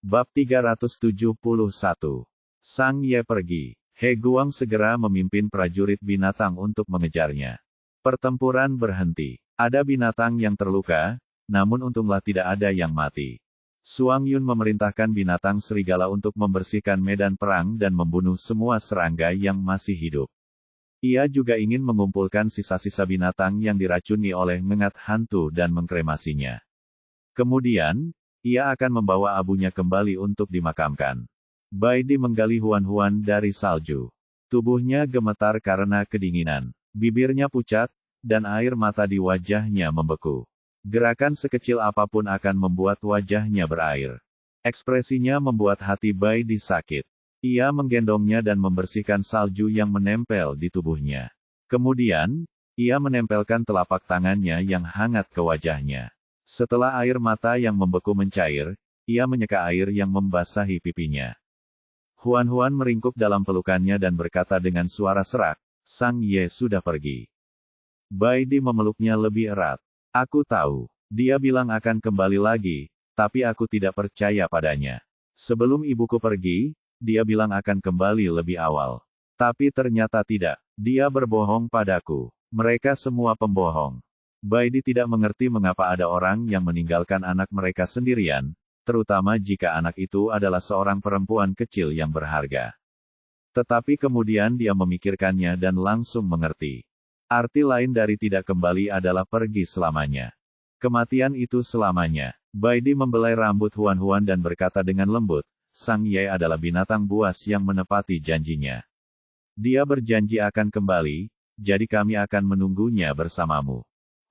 Bab 371. Sang Ye pergi. He Guang segera memimpin prajurit binatang untuk mengejarnya. Pertempuran berhenti. Ada binatang yang terluka, namun untunglah tidak ada yang mati. Suang Yun memerintahkan binatang serigala untuk membersihkan medan perang dan membunuh semua serangga yang masih hidup. Ia juga ingin mengumpulkan sisa-sisa binatang yang diracuni oleh ngengat hantu dan mengkremasinya. Kemudian, ia akan membawa abunya kembali untuk dimakamkan. Bai Di menggali Huan-Huan dari salju. Tubuhnya gemetar karena kedinginan. Bibirnya pucat, dan air mata di wajahnya membeku. Gerakan sekecil apapun akan membuat wajahnya berair. Ekspresinya membuat hati Bai Di sakit. Ia menggendongnya dan membersihkan salju yang menempel di tubuhnya. Kemudian, ia menempelkan telapak tangannya yang hangat ke wajahnya. Setelah air mata yang membeku mencair, ia menyeka air yang membasahi pipinya. Huan-Huan meringkuk dalam pelukannya dan berkata dengan suara serak, "Sang Ye sudah pergi." Bai Di memeluknya lebih erat. "Aku tahu. Dia bilang akan kembali lagi, tapi aku tidak percaya padanya. Sebelum ibuku pergi, dia bilang akan kembali lebih awal. Tapi ternyata tidak. Dia berbohong padaku. Mereka semua pembohong." Bai Di tidak mengerti mengapa ada orang yang meninggalkan anak mereka sendirian, terutama jika anak itu adalah seorang perempuan kecil yang berharga. Tetapi kemudian dia memikirkannya dan langsung mengerti. Arti lain dari tidak kembali adalah pergi selamanya. Kematian itu selamanya. Bai Di membelai rambut Huan-Huan dan berkata dengan lembut, "Sang Ye adalah binatang buas yang menepati janjinya. Dia berjanji akan kembali, jadi kami akan menunggunya bersamamu."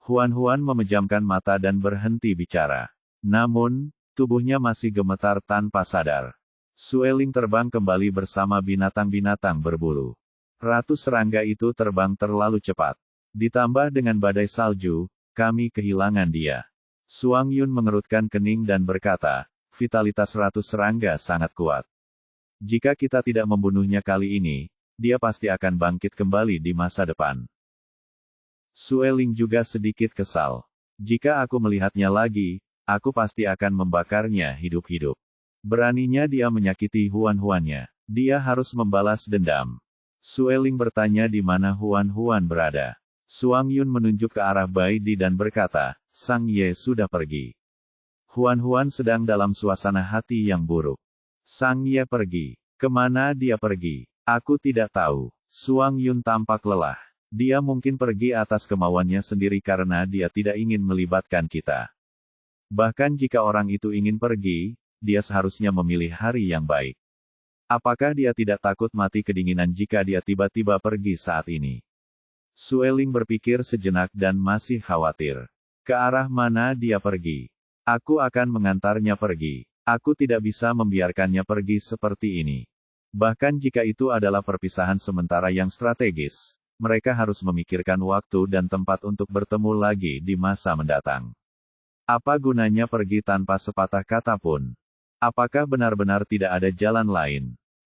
Huan-Huan memejamkan mata dan berhenti bicara. Namun, tubuhnya masih gemetar tanpa sadar. Sueling terbang kembali bersama binatang-binatang berbulu. Ratu serangga itu terbang terlalu cepat. Ditambah dengan badai salju, kami kehilangan dia. Suang Yun mengerutkan kening dan berkata, "Vitalitas ratu serangga sangat kuat. Jika kita tidak membunuhnya kali ini, dia pasti akan bangkit kembali di masa depan." Sueling juga sedikit kesal. "Jika aku melihatnya lagi, aku pasti akan membakarnya hidup-hidup." Beraninya dia menyakiti Huan-Huannya. Dia harus membalas dendam. Sueling bertanya di mana Huan-Huan berada. Suang Yun menunjuk ke arah Bai Di dan berkata, "Sang Ye sudah pergi." Huan-Huan sedang dalam suasana hati yang buruk. "Sang Ye pergi. Kemana dia pergi? Aku tidak tahu." Suang Yun tampak lelah. "Dia mungkin pergi atas kemauannya sendiri karena dia tidak ingin melibatkan kita. Bahkan jika orang itu ingin pergi, dia seharusnya memilih hari yang baik. Apakah dia tidak takut mati kedinginan jika dia tiba-tiba pergi saat ini?" Sueling berpikir sejenak dan masih khawatir. "Ke arah mana dia pergi? Aku akan mengantarnya pergi. Aku tidak bisa membiarkannya pergi seperti ini. Bahkan jika itu adalah perpisahan sementara yang strategis, mereka harus memikirkan waktu dan tempat untuk bertemu lagi di masa mendatang. Apa gunanya pergi tanpa sepatah kata pun? Apakah benar-benar tidak ada jalan lain?"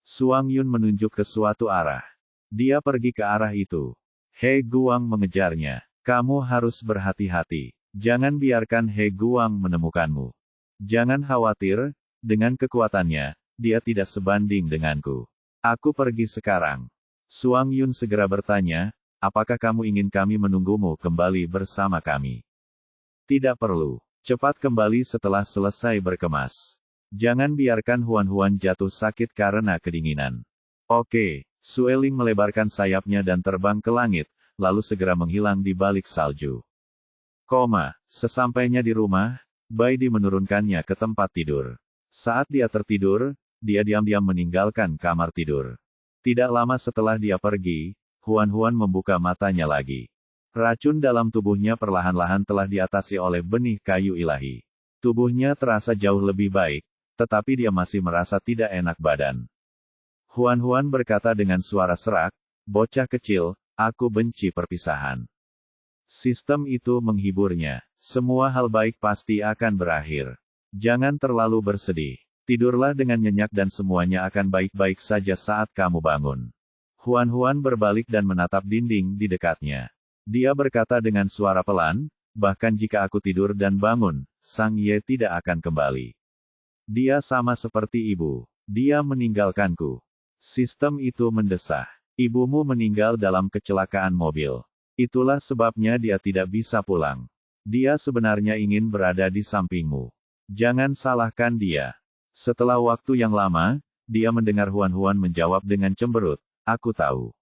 Suang Yun menunjuk ke suatu arah. Dia pergi ke arah itu. He Guang mengejarnya. "Kamu harus berhati-hati. Jangan biarkan He Guang menemukanmu. Jangan khawatir, dengan kekuatannya, dia tidak sebanding denganku. Aku pergi sekarang." Suang Yun segera bertanya, "Apakah kamu ingin kami menunggumu kembali bersama kami?" "Tidak perlu. Cepat kembali setelah selesai berkemas. Jangan biarkan Huan-Huan jatuh sakit karena kedinginan." "Oke." Sueling melebarkan sayapnya dan terbang ke langit, lalu segera menghilang di balik salju. Sesampainya di rumah, Bai Di menurunkannya ke tempat tidur. Saat dia tertidur, dia diam-diam meninggalkan kamar tidur. Tidak lama setelah dia pergi, Huan-Huan membuka matanya lagi. Racun dalam tubuhnya perlahan-lahan telah diatasi oleh benih kayu ilahi. Tubuhnya terasa jauh lebih baik, tetapi dia masih merasa tidak enak badan. Huan-Huan berkata dengan suara serak, "Bocah kecil, aku benci perpisahan." Sistem itu menghiburnya. Semua hal baik pasti akan berakhir. Jangan terlalu bersedih. Tidurlah dengan nyenyak dan semuanya akan baik-baik saja saat kamu bangun. Huan-Huan berbalik dan menatap dinding di dekatnya. Dia berkata dengan suara pelan, "Bahkan jika aku tidur dan bangun, Sang Ye tidak akan kembali." Dia sama seperti ibu. Dia meninggalkanku. Sistem itu mendesah. Ibumu meninggal dalam kecelakaan mobil. Itulah sebabnya dia tidak bisa pulang. Dia sebenarnya ingin berada di sampingmu. Jangan salahkan dia. Setelah waktu yang lama, dia mendengar Huan-Huan menjawab dengan cemberut, aku tahu.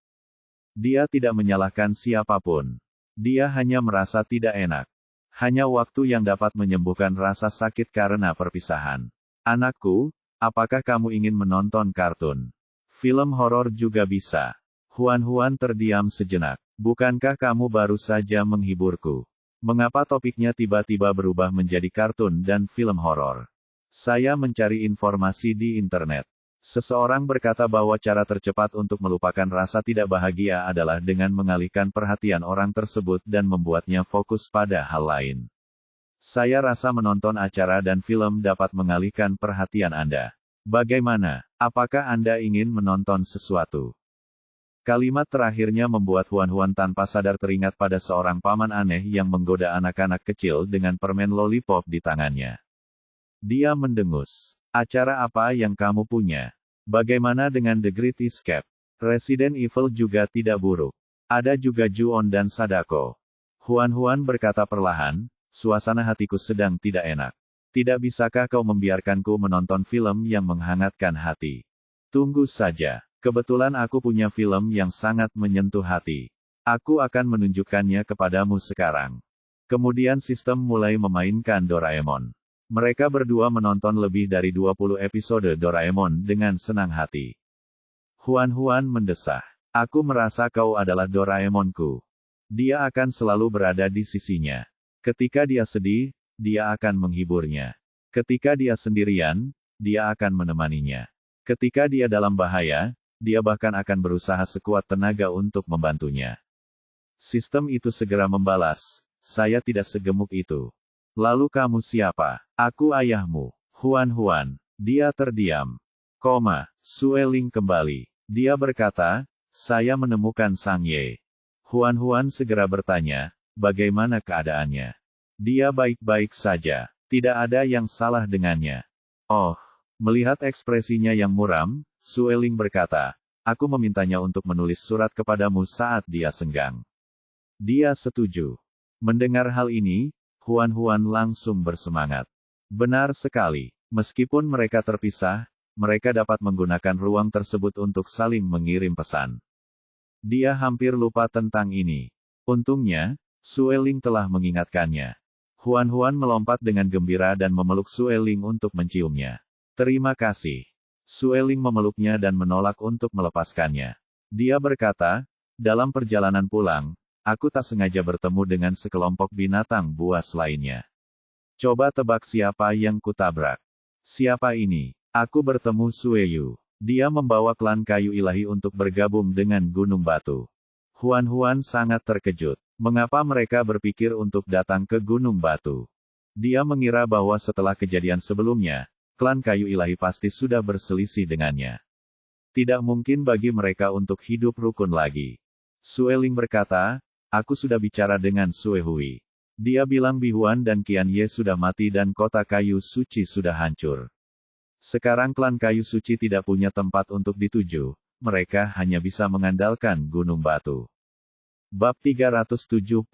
Dia tidak menyalahkan siapapun. Dia hanya merasa tidak enak. Hanya waktu yang dapat menyembuhkan rasa sakit karena perpisahan. Anakku, apakah kamu ingin menonton kartun? Film horor juga bisa. Huan-Huan terdiam sejenak. Bukankah kamu baru saja menghiburku? Mengapa topiknya tiba-tiba berubah menjadi kartun dan film horor? Saya mencari informasi di internet. Seseorang berkata bahwa cara tercepat untuk melupakan rasa tidak bahagia adalah dengan mengalihkan perhatian orang tersebut dan membuatnya fokus pada hal lain. Saya rasa menonton acara dan film dapat mengalihkan perhatian Anda. Bagaimana? Apakah Anda ingin menonton sesuatu? Kalimat terakhirnya membuat Huan-Huan tanpa sadar teringat pada seorang paman aneh yang menggoda anak-anak kecil dengan permen lollipop di tangannya. Dia mendengus. Acara apa yang kamu punya? Bagaimana dengan The Great Escape? Resident Evil juga tidak buruk. Ada juga Ju-on dan Sadako. Huan-Huan berkata perlahan, suasana hatiku sedang tidak enak. Tidak bisakah kau membiarkanku menonton film yang menghangatkan hati? Tunggu saja. Kebetulan aku punya film yang sangat menyentuh hati. Aku akan menunjukkannya kepadamu sekarang. Kemudian sistem mulai memainkan Doraemon. Mereka berdua menonton lebih dari 20 episode Doraemon dengan senang hati. Huan-Huan mendesah. Aku merasa kau adalah Doraemonku. Dia akan selalu berada di sisinya. Ketika dia sedih, dia akan menghiburnya. Ketika dia sendirian, dia akan menemaninya. Ketika dia dalam bahaya, dia bahkan akan berusaha sekuat tenaga untuk membantunya. Sistem itu segera membalas, saya tidak segemuk itu. Lalu kamu siapa? Aku ayahmu. Huan-Huan. Dia terdiam. Sueling kembali. Dia berkata, saya menemukan Sang Ye. Huan-Huan segera bertanya, bagaimana keadaannya? Dia baik-baik saja. Tidak ada yang salah dengannya. Oh, melihat ekspresinya yang muram, Sueling berkata, aku memintanya untuk menulis surat kepadamu saat dia senggang. Dia setuju. Mendengar hal ini, Huan-Huan langsung bersemangat. Benar sekali. Meskipun mereka terpisah, mereka dapat menggunakan ruang tersebut untuk saling mengirim pesan. Dia hampir lupa tentang ini. Untungnya, Sueling telah mengingatkannya. Huan-Huan melompat dengan gembira dan memeluk Sueling untuk menciumnya. Terima kasih. Sueling memeluknya dan menolak untuk melepaskannya. Dia berkata, dalam perjalanan pulang, aku tak sengaja bertemu dengan sekelompok binatang buas lainnya. Coba tebak siapa yang kutabrak. Siapa ini? Aku bertemu Sueyu. Dia membawa klan kayu ilahi untuk bergabung dengan Gunung Batu. Huan-Huan sangat terkejut. Mengapa mereka berpikir untuk datang ke Gunung Batu? Dia mengira bahwa setelah kejadian sebelumnya, klan kayu ilahi pasti sudah berselisih dengannya. Tidak mungkin bagi mereka untuk hidup rukun lagi. Sueling berkata, aku sudah bicara dengan Suehui. Dia bilang Bihuan dan Qian Ye sudah mati dan kota kayu suci sudah hancur. Sekarang klan kayu suci tidak punya tempat untuk dituju, mereka hanya bisa mengandalkan Gunung Batu. Bab 372.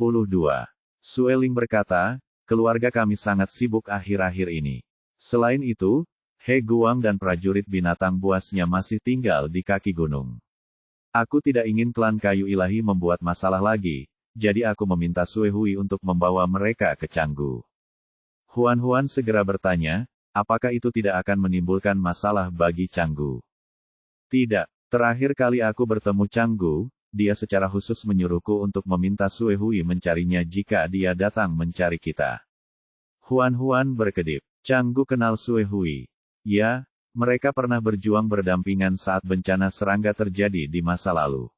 Sueling berkata, keluarga kami sangat sibuk akhir-akhir ini. Selain itu, He Guang dan prajurit binatang buasnya masih tinggal di kaki gunung. Aku tidak ingin klan kayu ilahi membuat masalah lagi, jadi aku meminta Suehui untuk membawa mereka ke Canggu. Huan-Huan segera bertanya, apakah itu tidak akan menimbulkan masalah bagi Canggu? Tidak, terakhir kali aku bertemu Canggu, dia secara khusus menyuruhku untuk meminta Suehui mencarinya jika dia datang mencari kita. Huan-Huan berkedip, Canggu kenal Suehui. Ya, mereka pernah berjuang berdampingan saat bencana serangga terjadi di masa lalu.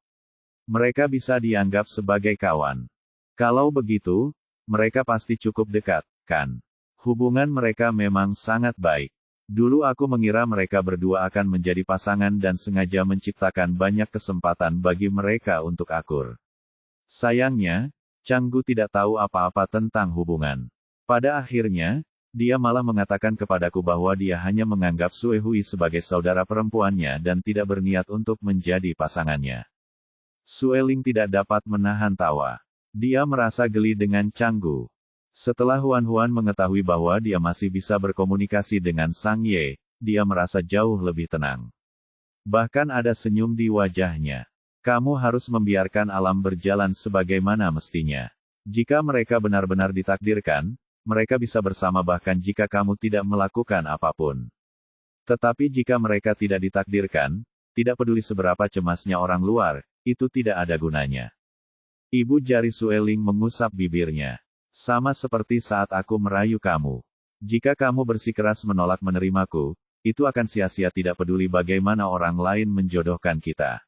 Mereka bisa dianggap sebagai kawan. Kalau begitu, mereka pasti cukup dekat, kan? Hubungan mereka memang sangat baik. Dulu aku mengira mereka berdua akan menjadi pasangan dan sengaja menciptakan banyak kesempatan bagi mereka untuk akur. Sayangnya, Canggu tidak tahu apa-apa tentang hubungan. Pada akhirnya, Dia malah mengatakan kepadaku bahwa dia hanya menganggap Sue Hui sebagai saudara perempuannya dan tidak berniat untuk menjadi pasangannya. Sue Ling tidak dapat menahan tawa. Dia merasa geli dengan Canggu. Setelah Huan Huan mengetahui bahwa dia masih bisa berkomunikasi dengan Sang Ye, dia merasa jauh lebih tenang. Bahkan ada senyum di wajahnya. Kamu harus membiarkan alam berjalan sebagaimana mestinya. Jika mereka benar-benar ditakdirkan, mereka bisa bersama bahkan jika kamu tidak melakukan apapun. Tetapi jika mereka tidak ditakdirkan, tidak peduli seberapa cemasnya orang luar, itu tidak ada gunanya. Ibu jari Sue Ling mengusap bibirnya. Sama seperti saat aku merayu kamu. Jika kamu bersikeras menolak menerimaku, itu akan sia-sia tidak peduli bagaimana orang lain menjodohkan kita.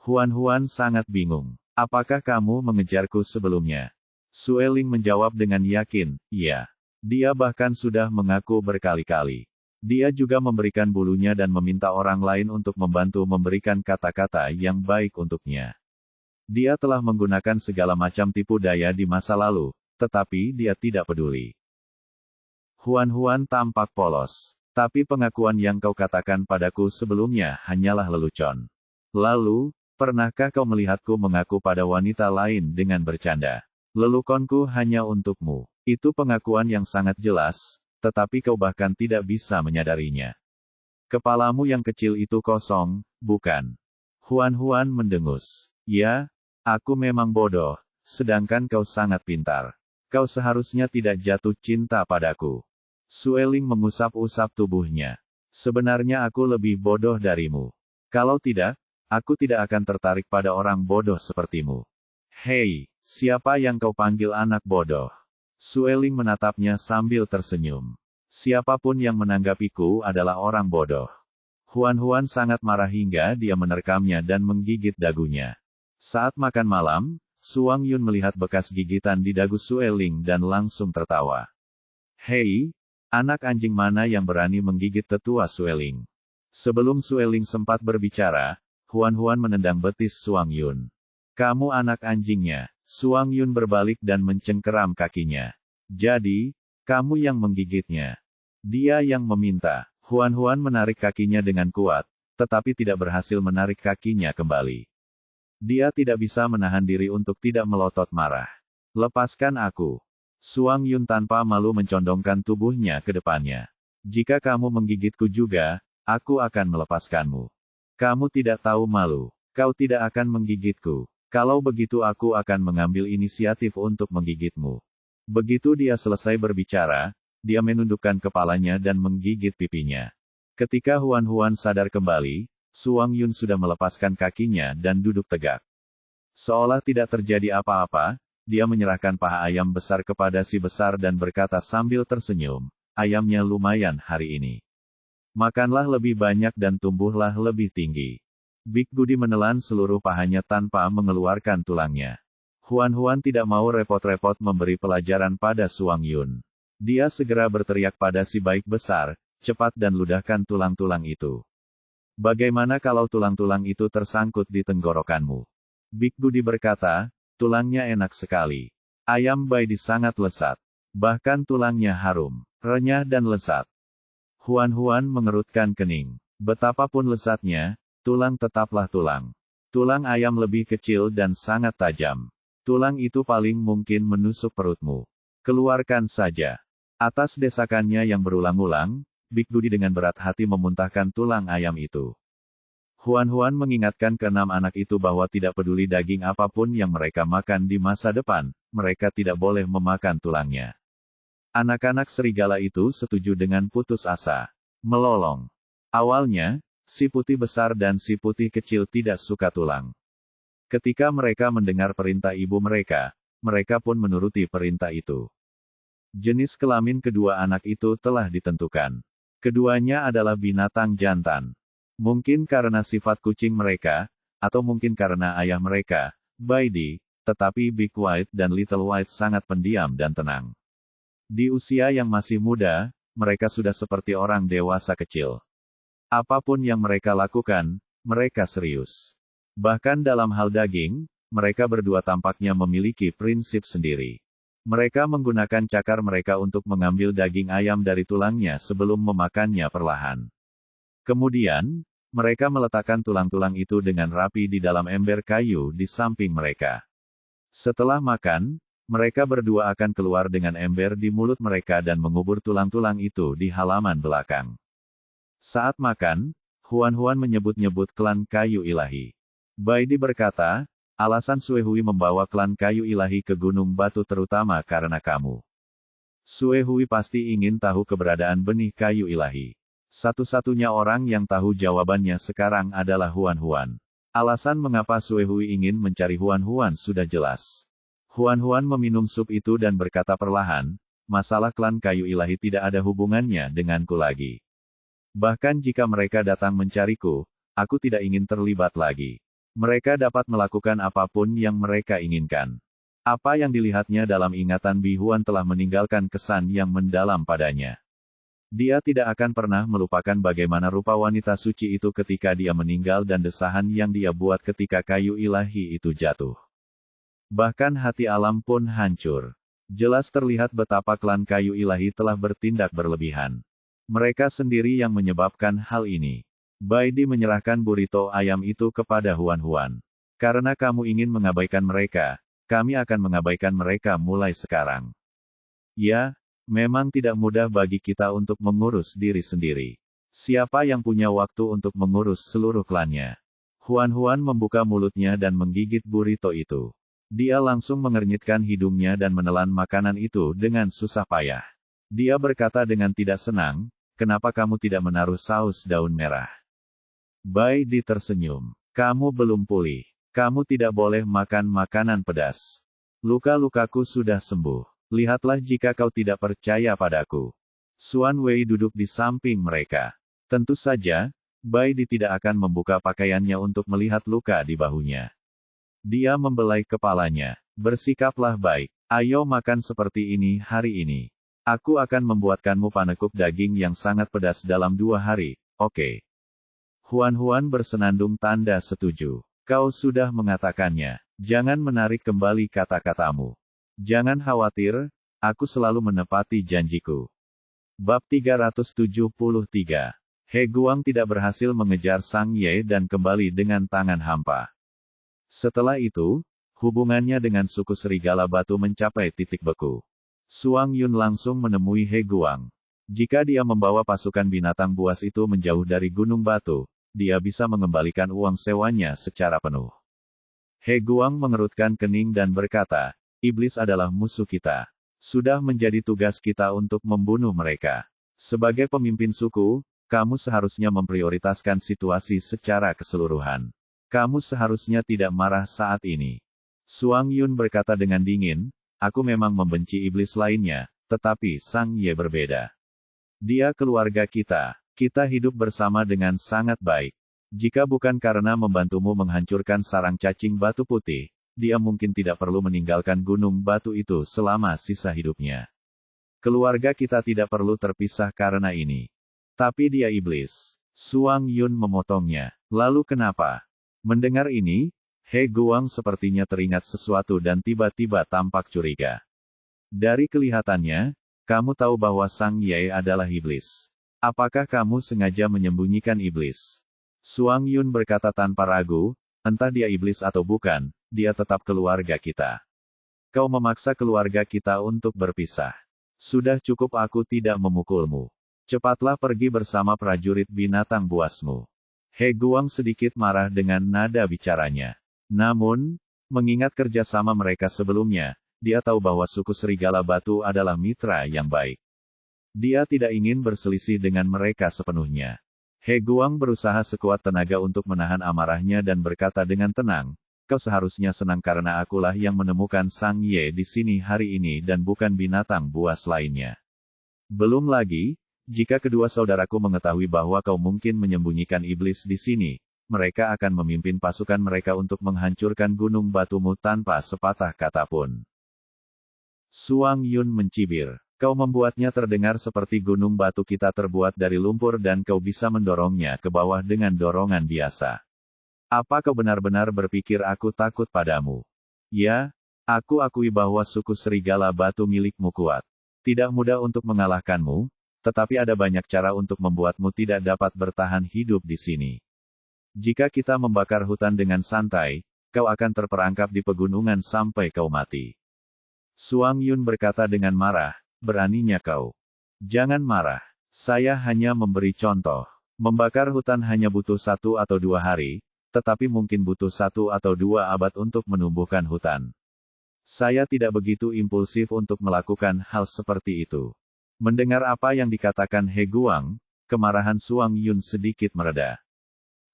Huan Huan sangat bingung. Apakah kamu mengejarku sebelumnya? Sue Ling menjawab dengan yakin, iya. Dia bahkan sudah mengaku berkali-kali. Dia juga memberikan bulunya dan meminta orang lain untuk membantu memberikan kata-kata yang baik untuknya. Dia telah menggunakan segala macam tipu daya di masa lalu, tetapi dia tidak peduli. Huan Huan tampak polos. Tapi pengakuan yang kau katakan padaku sebelumnya hanyalah lelucon. Lalu, pernahkah kau melihatku mengaku pada wanita lain dengan bercanda? Leluconku hanya untukmu. Itu pengakuan yang sangat jelas, tetapi kau bahkan tidak bisa menyadarinya. Kepalamu yang kecil itu kosong, bukan? Huan Huan mendengus. Ya, aku memang bodoh, sedangkan kau sangat pintar. Kau seharusnya tidak jatuh cinta padaku. Sue Ling mengusap-usap tubuhnya. Sebenarnya aku lebih bodoh darimu. Kalau tidak, aku tidak akan tertarik pada orang bodoh sepertimu. Hei! Siapa yang kau panggil anak bodoh? Sue Ling menatapnya sambil tersenyum. Siapapun yang menanggapiku adalah orang bodoh. Huan Huan sangat marah hingga dia menerkamnya dan menggigit dagunya. Saat makan malam, Suang Yun melihat bekas gigitan di dagu Sue Ling dan langsung tertawa. Hei, anak anjing mana yang berani menggigit tetua Sue Ling? Sebelum Sue Ling sempat berbicara, Huan Huan menendang betis Suang Yun. Kamu anak anjingnya. Suang Yun berbalik dan mencengkeram kakinya. Jadi, kamu yang menggigitnya. Dia yang meminta. Huan Huan menarik kakinya dengan kuat, tetapi tidak berhasil menarik kakinya kembali. Dia tidak bisa menahan diri untuk tidak melotot marah. Lepaskan aku. Suang Yun tanpa malu mencondongkan tubuhnya ke depannya. Jika kamu menggigitku juga, aku akan melepaskanmu. Kamu tidak tahu malu. Kau tidak akan menggigitku. Kalau begitu aku akan mengambil inisiatif untuk menggigitmu. Begitu dia selesai berbicara, dia menundukkan kepalanya dan menggigit pipinya. Ketika Huan Huan sadar kembali, Suang Yun sudah melepaskan kakinya dan duduk tegak. Seolah tidak terjadi apa-apa, dia menyerahkan paha ayam besar kepada si besar dan berkata sambil tersenyum, ayamnya lumayan hari ini. Makanlah lebih banyak dan tumbuhlah lebih tinggi. Big Gudi menelan seluruh pahanya tanpa mengeluarkan tulangnya. Huan Huan tidak mau repot-repot memberi pelajaran pada Suang Yun. Dia segera berteriak pada si baik besar, cepat dan ludahkan tulang-tulang itu. Bagaimana kalau tulang-tulang itu tersangkut di tenggorokanmu? Big Gudi berkata, tulangnya enak sekali. Ayam Baidi sangat lezat. Bahkan tulangnya harum, renyah dan lezat. Huan Huan mengerutkan kening. Betapapun lezatnya, tulang tetaplah tulang. Tulang ayam lebih kecil dan sangat tajam. Tulang itu paling mungkin menusuk perutmu. Keluarkan saja. Atas desakannya yang berulang-ulang, Big Gudi dengan berat hati memuntahkan tulang ayam itu. Huan Huan mengingatkan keenam anak itu bahwa tidak peduli daging apapun yang mereka makan di masa depan, mereka tidak boleh memakan tulangnya. Anak-anak serigala itu setuju dengan putus asa. Melolong. Awalnya, si putih besar dan si putih kecil tidak suka tulang. Ketika mereka mendengar perintah ibu mereka, mereka pun menuruti perintah itu. Jenis kelamin kedua anak itu telah ditentukan. Keduanya adalah binatang jantan. Mungkin karena sifat kucing mereka, atau mungkin karena ayah mereka, Baidi, tetapi Big White dan Little White sangat pendiam dan tenang. Di usia yang masih muda, mereka sudah seperti orang dewasa kecil. Apapun yang mereka lakukan, mereka serius. Bahkan dalam hal daging, mereka berdua tampaknya memiliki prinsip sendiri. Mereka menggunakan cakar mereka untuk mengambil daging ayam dari tulangnya sebelum memakannya perlahan. Kemudian, mereka meletakkan tulang-tulang itu dengan rapi di dalam ember kayu di samping mereka. Setelah makan, mereka berdua akan keluar dengan ember di mulut mereka dan mengubur tulang-tulang itu di halaman belakang. Saat makan, Huan-Huan menyebut-nyebut klan kayu ilahi. Baidi berkata, alasan Suehui membawa klan kayu ilahi ke Gunung Batu terutama karena kamu. Suehui pasti ingin tahu keberadaan benih kayu ilahi. Satu-satunya orang yang tahu jawabannya sekarang adalah Huan-Huan. Alasan mengapa Suehui ingin mencari Huan-Huan sudah jelas. Huan-Huan meminum sup itu dan berkata perlahan, masalah klan kayu ilahi tidak ada hubungannya denganku lagi. Bahkan jika mereka datang mencariku, aku tidak ingin terlibat lagi. Mereka dapat melakukan apapun yang mereka inginkan. Apa yang dilihatnya dalam ingatan Bi Huan telah meninggalkan kesan yang mendalam padanya. Dia tidak akan pernah melupakan bagaimana rupa wanita suci itu ketika dia meninggal dan desahan yang dia buat ketika kayu ilahi itu jatuh. Bahkan hati alam pun hancur. Jelas terlihat betapa klan kayu ilahi telah bertindak berlebihan. Mereka sendiri yang menyebabkan hal ini. Baidi menyerahkan burrito ayam itu kepada Huan-Huan. Karena kamu ingin mengabaikan mereka, kami akan mengabaikan mereka mulai sekarang. Ya, memang tidak mudah bagi kita untuk mengurus diri sendiri. Siapa yang punya waktu untuk mengurus seluruh klannya? Huan-Huan membuka mulutnya dan menggigit burrito itu. Dia langsung mengernyitkan hidungnya dan menelan makanan itu dengan susah payah. Dia berkata dengan tidak senang, kenapa kamu tidak menaruh saus daun merah? Baidi tersenyum. Kamu belum pulih. Kamu tidak boleh makan makanan pedas. Luka-lukaku sudah sembuh. Lihatlah jika kau tidak percaya padaku. Xuan Wei duduk di samping mereka. Tentu saja, Baidi tidak akan membuka pakaiannya untuk melihat luka di bahunya. Dia membelai kepalanya. Bersikaplah baik. Ayo makan seperti ini hari ini. Aku akan membuatkanmu panekuk daging yang sangat pedas dalam 2 hari, oke? Huan-Huan bersenandung tanda setuju. Kau sudah mengatakannya. Jangan menarik kembali kata-katamu. Jangan khawatir, aku selalu menepati janjiku. Bab 373. He Guang tidak berhasil mengejar Sang Ye dan kembali dengan tangan hampa. Setelah itu, hubungannya dengan suku Serigala Batu mencapai titik beku. Suang Yun langsung menemui He Guang. Jika dia membawa pasukan binatang buas itu menjauh dari Gunung Batu, dia bisa mengembalikan uang sewanya secara penuh. He Guang mengerutkan kening dan berkata, iblis adalah musuh kita. Sudah menjadi tugas kita untuk membunuh mereka. Sebagai pemimpin suku, kamu seharusnya memprioritaskan situasi secara keseluruhan. Kamu seharusnya tidak marah saat ini. Suang Yun berkata dengan dingin, aku memang membenci iblis lainnya, tetapi Sang Ye berbeda. Dia keluarga kita. Kita hidup bersama dengan sangat baik. Jika bukan karena membantumu menghancurkan sarang cacing batu putih, dia mungkin tidak perlu meninggalkan gunung batu itu selama sisa hidupnya. Keluarga kita tidak perlu terpisah karena ini. Tapi dia iblis. Suang Yun memotongnya. Lalu kenapa? Mendengar ini, He Guang sepertinya teringat sesuatu dan tiba-tiba tampak curiga. Dari kelihatannya, kamu tahu bahwa Sang Ye adalah iblis. Apakah kamu sengaja menyembunyikan iblis? Suang Yun berkata tanpa ragu, entah dia iblis atau bukan, dia tetap keluarga kita. Kau memaksa keluarga kita untuk berpisah. Sudah cukup aku tidak memukulmu. Cepatlah pergi bersama prajurit binatang buasmu. He Guang sedikit marah dengan nada bicaranya. Namun, mengingat kerjasama mereka sebelumnya, dia tahu bahwa suku Serigala Batu adalah mitra yang baik. Dia tidak ingin berselisih dengan mereka sepenuhnya. He Guang berusaha sekuat tenaga untuk menahan amarahnya dan berkata dengan tenang, kau seharusnya senang karena akulah yang menemukan Sang Ye di sini hari ini dan bukan binatang buas lainnya. Belum lagi, jika kedua saudaraku mengetahui bahwa kau mungkin menyembunyikan iblis di sini, mereka akan memimpin pasukan mereka untuk menghancurkan gunung batumu tanpa sepatah kata pun. Suang Yun mencibir. Kau membuatnya terdengar seperti gunung batu kita terbuat dari lumpur dan kau bisa mendorongnya ke bawah dengan dorongan biasa. Apa kau benar-benar berpikir aku takut padamu? Ya, Aku akui bahwa suku serigala batu milikmu kuat. Tidak mudah untuk mengalahkanmu, tetapi ada banyak cara untuk membuatmu tidak dapat bertahan hidup di sini. Jika kita membakar hutan dengan santai, kau akan terperangkap di pegunungan sampai kau mati. Suang Yun berkata dengan marah, beraninya kau. Jangan marah. Saya hanya memberi contoh. Membakar hutan hanya butuh 1 atau 2 hari, tetapi mungkin butuh 1 atau 2 abad untuk menumbuhkan hutan. Saya tidak begitu impulsif untuk melakukan hal seperti itu. Mendengar apa yang dikatakan He Guang, kemarahan Suang Yun sedikit mereda.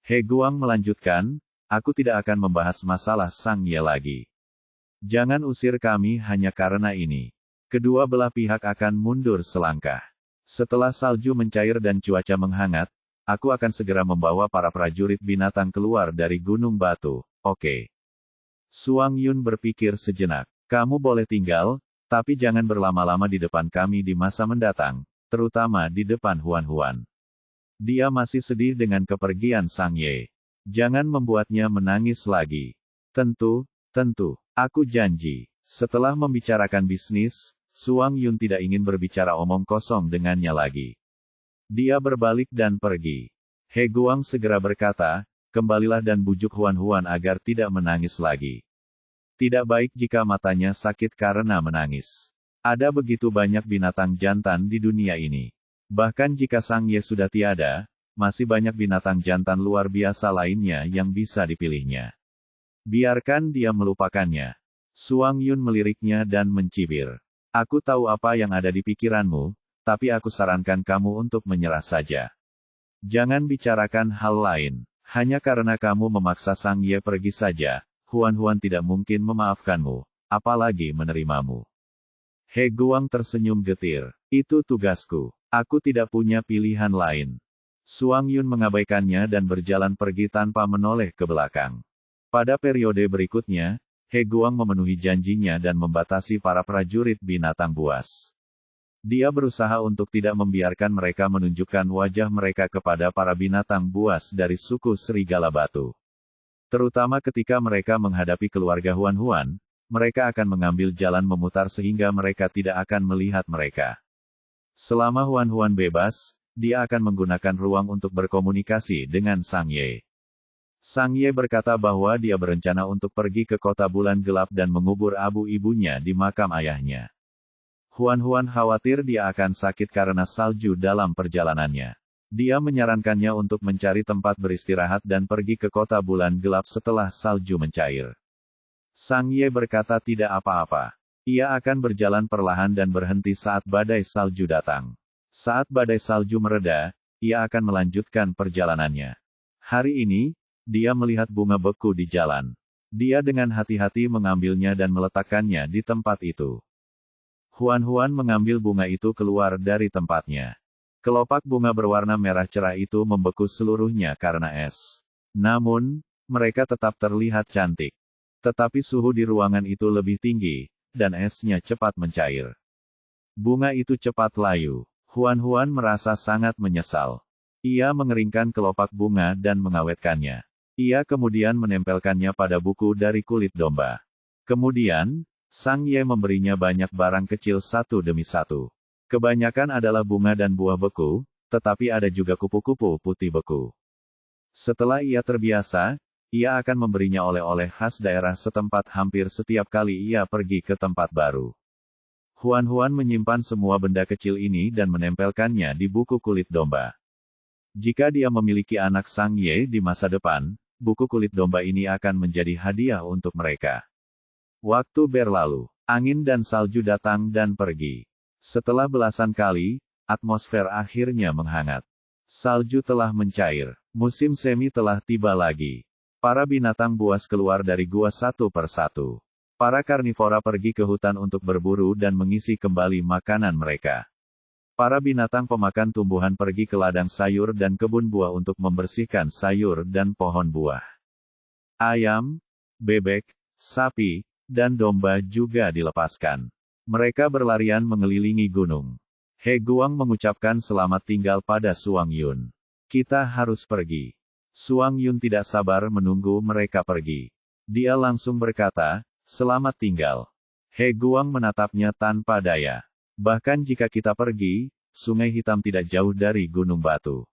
He Guang melanjutkan, aku tidak akan membahas masalah Sang Ye lagi. Jangan usir kami hanya karena ini. Kedua belah pihak akan mundur selangkah. Setelah salju mencair dan cuaca menghangat, aku akan segera membawa para prajurit binatang keluar dari gunung batu, oke? Suang Yun berpikir sejenak. Kamu boleh tinggal, tapi jangan berlama-lama di depan kami di masa mendatang, terutama di depan Huan-Huan. Dia masih sedih dengan kepergian Sang Ye. Jangan membuatnya menangis lagi. Tentu, aku janji. Setelah membicarakan bisnis, Suang Yun tidak ingin berbicara omong kosong dengannya lagi. Dia berbalik dan pergi. He Guang segera berkata, kembalilah dan bujuk Huan-Huan agar tidak menangis lagi. Tidak baik jika matanya sakit karena menangis. Ada begitu banyak binatang jantan di dunia ini. Bahkan jika Sang Ye sudah tiada, masih banyak binatang jantan luar biasa lainnya yang bisa dipilihnya. Biarkan dia melupakannya. Suang Yun meliriknya dan mencibir. Aku tahu apa yang ada di pikiranmu, tapi aku sarankan kamu untuk menyerah saja. Jangan bicarakan hal lain. Hanya karena kamu memaksa Sang Ye pergi saja, Huan-Huan tidak mungkin memaafkanmu, apalagi menerimamu. He Guang tersenyum getir. Itu tugasku. Aku tidak punya pilihan lain. Suang Yun mengabaikannya dan berjalan pergi tanpa menoleh ke belakang. Pada periode berikutnya, He Guang memenuhi janjinya dan membatasi para prajurit binatang buas. Dia berusaha untuk tidak membiarkan mereka menunjukkan wajah mereka kepada para binatang buas dari suku serigala batu. Terutama ketika mereka menghadapi keluarga Huan-Huan, mereka akan mengambil jalan memutar sehingga mereka tidak akan melihat mereka. Selama Huan-Huan bebas, dia akan menggunakan ruang untuk berkomunikasi dengan Sang Ye. Sang Ye berkata bahwa dia berencana untuk pergi ke kota bulan gelap dan mengubur abu ibunya di makam ayahnya. Huan-Huan khawatir dia akan sakit karena salju dalam perjalanannya. Dia menyarankannya untuk mencari tempat beristirahat dan pergi ke kota bulan gelap setelah salju mencair. Sang Ye berkata tidak apa-apa. Ia akan berjalan perlahan dan berhenti saat badai salju datang. Saat badai salju mereda, ia akan melanjutkan perjalanannya. Hari ini, dia melihat bunga beku di jalan. Dia dengan hati-hati mengambilnya dan meletakkannya di tempat itu. Huan-Huan mengambil bunga itu keluar dari tempatnya. Kelopak bunga berwarna merah cerah itu membeku seluruhnya karena es. Namun, mereka tetap terlihat cantik. Tetapi suhu di ruangan itu lebih tinggi, dan esnya cepat mencair. Bunga itu cepat layu. Huan-Huan merasa sangat menyesal. Ia mengeringkan kelopak bunga dan mengawetkannya. Ia kemudian menempelkannya pada buku dari kulit domba. Kemudian, Sang Ye memberinya banyak barang kecil satu demi satu. Kebanyakan adalah bunga dan buah beku, tetapi ada juga kupu-kupu putih beku. Setelah ia terbiasa, ia akan memberinya oleh-oleh khas daerah setempat hampir setiap kali ia pergi ke tempat baru. Huan-Huan menyimpan semua benda kecil ini dan menempelkannya di buku kulit domba. Jika dia memiliki anak Sang Ye di masa depan, buku kulit domba ini akan menjadi hadiah untuk mereka. Waktu berlalu, angin dan salju datang dan pergi. Setelah belasan kali, atmosfer akhirnya menghangat. Salju telah mencair, musim semi telah tiba lagi. Para binatang buas keluar dari gua satu persatu. Para karnivora pergi ke hutan untuk berburu dan mengisi kembali makanan mereka. Para binatang pemakan tumbuhan pergi ke ladang sayur dan kebun buah untuk membersihkan sayur dan pohon buah. Ayam, bebek, sapi, dan domba juga dilepaskan. Mereka berlarian mengelilingi gunung. He Guang mengucapkan selamat tinggal pada Suang Yun. Kita harus pergi. Suang Yun tidak sabar menunggu mereka pergi. Dia langsung berkata, Selamat tinggal. He Guang menatapnya tanpa daya. Bahkan jika kita pergi, Sungai Hitam tidak jauh dari Gunung Batu.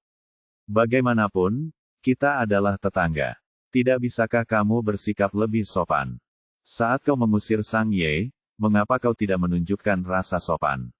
Bagaimanapun, kita adalah tetangga. Tidak bisakah kamu bersikap lebih sopan? Saat kau mengusir Sang Ye, mengapa kau tidak menunjukkan rasa sopan?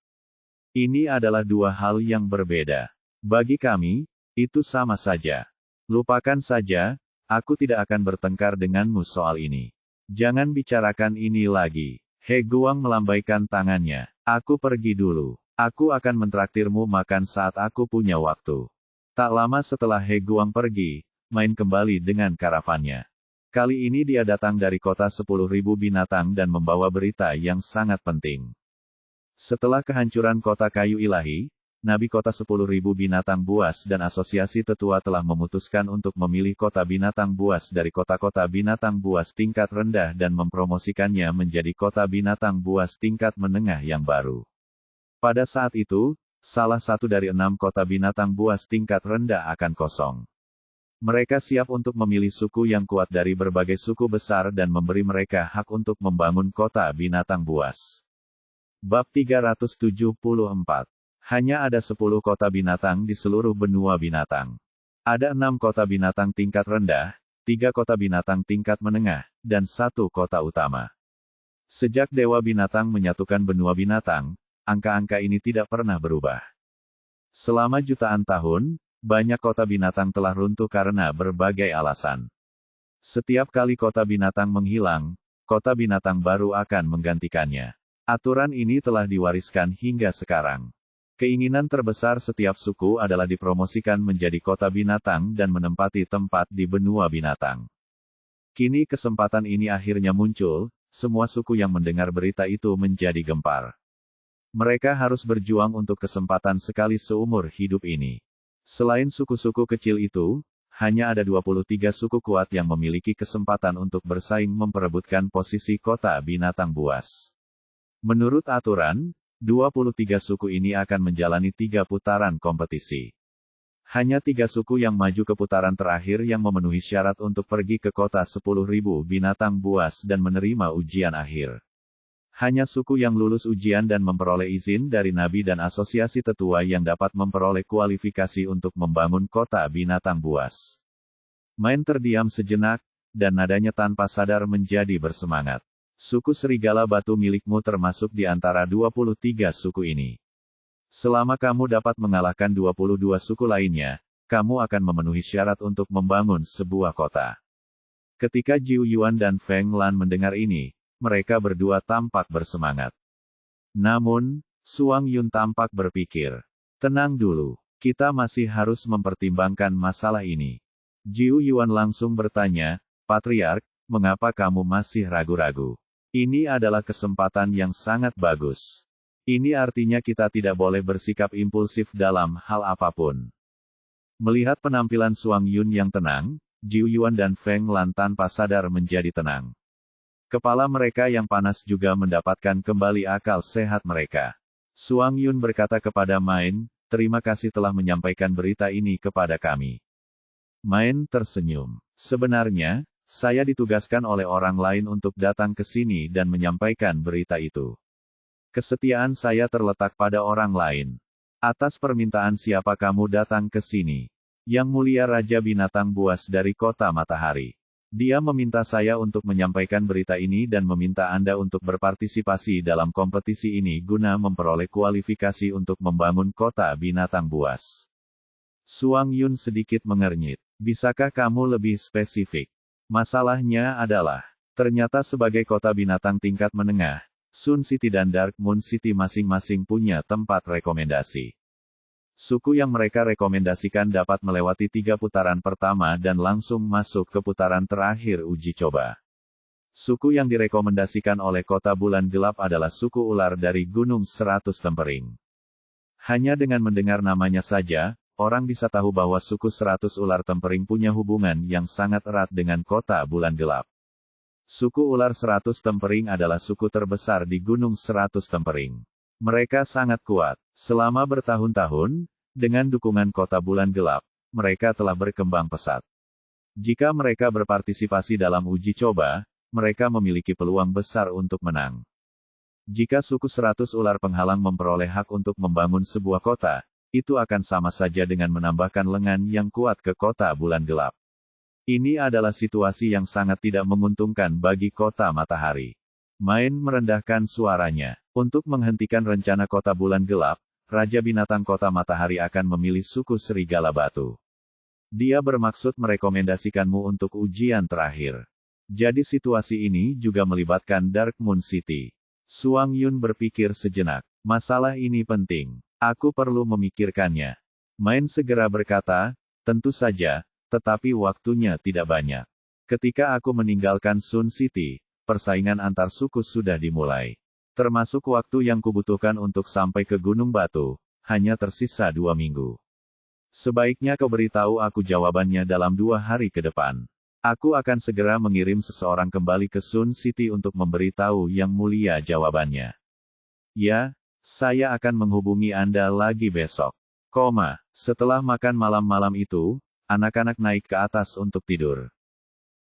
Ini adalah dua hal yang berbeda. Bagi kami, itu sama saja. Lupakan saja, aku tidak akan bertengkar denganmu soal ini. Jangan bicarakan ini lagi. He Guang melambaikan tangannya. Aku pergi dulu. Aku akan mentraktirmu makan saat aku punya waktu. Tak lama setelah He Guang pergi, Main kembali dengan karavannya. Kali ini dia datang dari kota 10.000 binatang dan membawa berita yang sangat penting. Setelah kehancuran kota kayu ilahi, Nabi kota 10.000 binatang buas dan asosiasi tetua telah memutuskan untuk memilih kota binatang buas dari kota-kota binatang buas tingkat rendah dan mempromosikannya menjadi kota binatang buas tingkat menengah yang baru. Pada saat itu, salah satu dari 6 kota binatang buas tingkat rendah akan kosong. Mereka siap untuk memilih suku yang kuat dari berbagai suku besar dan memberi mereka hak untuk membangun kota binatang buas. Bab 374. Hanya ada 10 kota binatang di seluruh benua binatang. Ada 6 kota binatang tingkat rendah, 3 kota binatang tingkat menengah, dan 1 kota utama. Sejak Dewa Binatang menyatukan benua binatang, angka-angka ini tidak pernah berubah. Selama jutaan tahun, banyak kota binatang telah runtuh karena berbagai alasan. Setiap kali kota binatang menghilang, kota binatang baru akan menggantikannya. Aturan ini telah diwariskan hingga sekarang. Keinginan terbesar setiap suku adalah dipromosikan menjadi kota binatang dan menempati tempat di benua binatang. Kini kesempatan ini akhirnya muncul, semua suku yang mendengar berita itu menjadi gempar. Mereka harus berjuang untuk kesempatan sekali seumur hidup ini. Selain suku-suku kecil itu, hanya ada 23 suku kuat yang memiliki kesempatan untuk bersaing memperebutkan posisi kota binatang buas. Menurut aturan, 23 suku ini akan menjalani 3 putaran kompetisi. Hanya 3 suku yang maju ke putaran terakhir yang memenuhi syarat untuk pergi ke kota 10.000 binatang buas dan menerima ujian akhir. Hanya suku yang lulus ujian dan memperoleh izin dari Nabi dan asosiasi tetua yang dapat memperoleh kualifikasi untuk membangun kota binatang buas. Main terdiam sejenak, dan nadanya tanpa sadar menjadi bersemangat. Suku serigala batu milikmu termasuk di antara 23 suku ini. Selama kamu dapat mengalahkan 22 suku lainnya, kamu akan memenuhi syarat untuk membangun sebuah kota. Ketika Jiu Yuan dan Feng Lan mendengar ini, mereka berdua tampak bersemangat. Namun, Suang Yun tampak berpikir, tenang dulu, kita masih harus mempertimbangkan masalah ini. Jiu Yuan langsung bertanya, Patriark, mengapa kamu masih ragu-ragu? Ini adalah kesempatan yang sangat bagus. Ini artinya kita tidak boleh bersikap impulsif dalam hal apapun. Melihat penampilan Suang Yun yang tenang, Jiu Yuan dan Feng Lan tanpa sadar menjadi tenang. Kepala mereka yang panas juga mendapatkan kembali akal sehat mereka. Suang Yun berkata kepada Main, terima kasih telah menyampaikan berita ini kepada kami. Main tersenyum. Sebenarnya, saya ditugaskan oleh orang lain untuk datang ke sini dan menyampaikan berita itu. Kesetiaan saya terletak pada orang lain. Atas permintaan siapa kamu datang ke sini? Yang Mulia Raja Binatang Buas dari Kota Matahari. Dia meminta saya untuk menyampaikan berita ini dan meminta Anda untuk berpartisipasi dalam kompetisi ini guna memperoleh kualifikasi untuk membangun Kota Binatang Buas. Suang Yun sedikit mengernyit. Bisakah kamu lebih spesifik? Masalahnya adalah, ternyata sebagai kota binatang tingkat menengah, Sun City dan Dark Moon City masing-masing punya tempat rekomendasi. Suku yang mereka rekomendasikan dapat melewati 3 putaran pertama dan langsung masuk ke putaran terakhir uji coba. Suku yang direkomendasikan oleh kota bulan gelap adalah suku ular dari Gunung 100 Tempering. Hanya dengan mendengar namanya saja, orang bisa tahu bahwa suku 100 ular tempering punya hubungan yang sangat erat dengan kota bulan gelap. Suku ular 100 tempering adalah suku terbesar di Gunung 100 Tempering. Mereka sangat kuat. Selama bertahun-tahun, dengan dukungan kota bulan gelap, mereka telah berkembang pesat. Jika mereka berpartisipasi dalam uji coba, mereka memiliki peluang besar untuk menang. Jika suku 100 ular penghalang memperoleh hak untuk membangun sebuah kota, itu akan sama saja dengan menambahkan lengan yang kuat ke kota bulan gelap. Ini adalah situasi yang sangat tidak menguntungkan bagi kota matahari. Main merendahkan suaranya. Untuk menghentikan rencana kota bulan gelap, Raja Binatang Kota Matahari akan memilih suku Serigala Batu. Dia bermaksud merekomendasikanmu untuk ujian terakhir. Jadi situasi ini juga melibatkan Dark Moon City. Suang Yun berpikir sejenak. Masalah ini penting. Aku perlu memikirkannya. Main segera berkata, tentu saja, tetapi waktunya tidak banyak. Ketika aku meninggalkan Sun City, persaingan antar suku sudah dimulai. Termasuk waktu yang kubutuhkan untuk sampai ke Gunung Batu, hanya tersisa 2 minggu. Sebaiknya kau beritahu aku jawabannya dalam 2 hari ke depan. Aku akan segera mengirim seseorang kembali ke Sun City untuk memberitahu Yang Mulia jawabannya. Ya, saya akan menghubungi Anda lagi besok. Setelah makan malam-malam itu, anak-anak naik ke atas untuk tidur.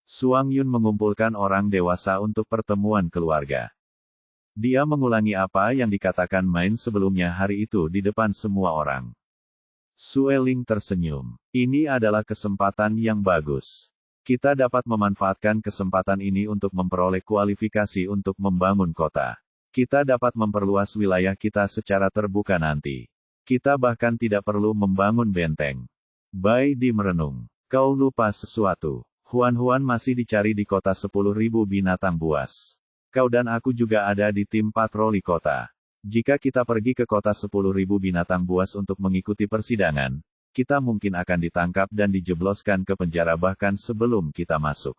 Suang Yun mengumpulkan orang dewasa untuk pertemuan keluarga. Dia mengulangi apa yang dikatakan Main sebelumnya hari itu di depan semua orang. Sueling tersenyum. Ini adalah kesempatan yang bagus. Kita dapat memanfaatkan kesempatan ini untuk memperoleh kualifikasi untuk membangun kota. Kita dapat memperluas wilayah kita secara terbuka nanti. Kita bahkan tidak perlu membangun benteng. Bai Di merenung. Kau lupa sesuatu. Huan-Huan masih dicari di kota 10.000 binatang buas. Kau dan aku juga ada di tim patroli kota. Jika kita pergi ke kota 10.000 binatang buas untuk mengikuti persidangan, kita mungkin akan ditangkap dan dijebloskan ke penjara bahkan sebelum kita masuk.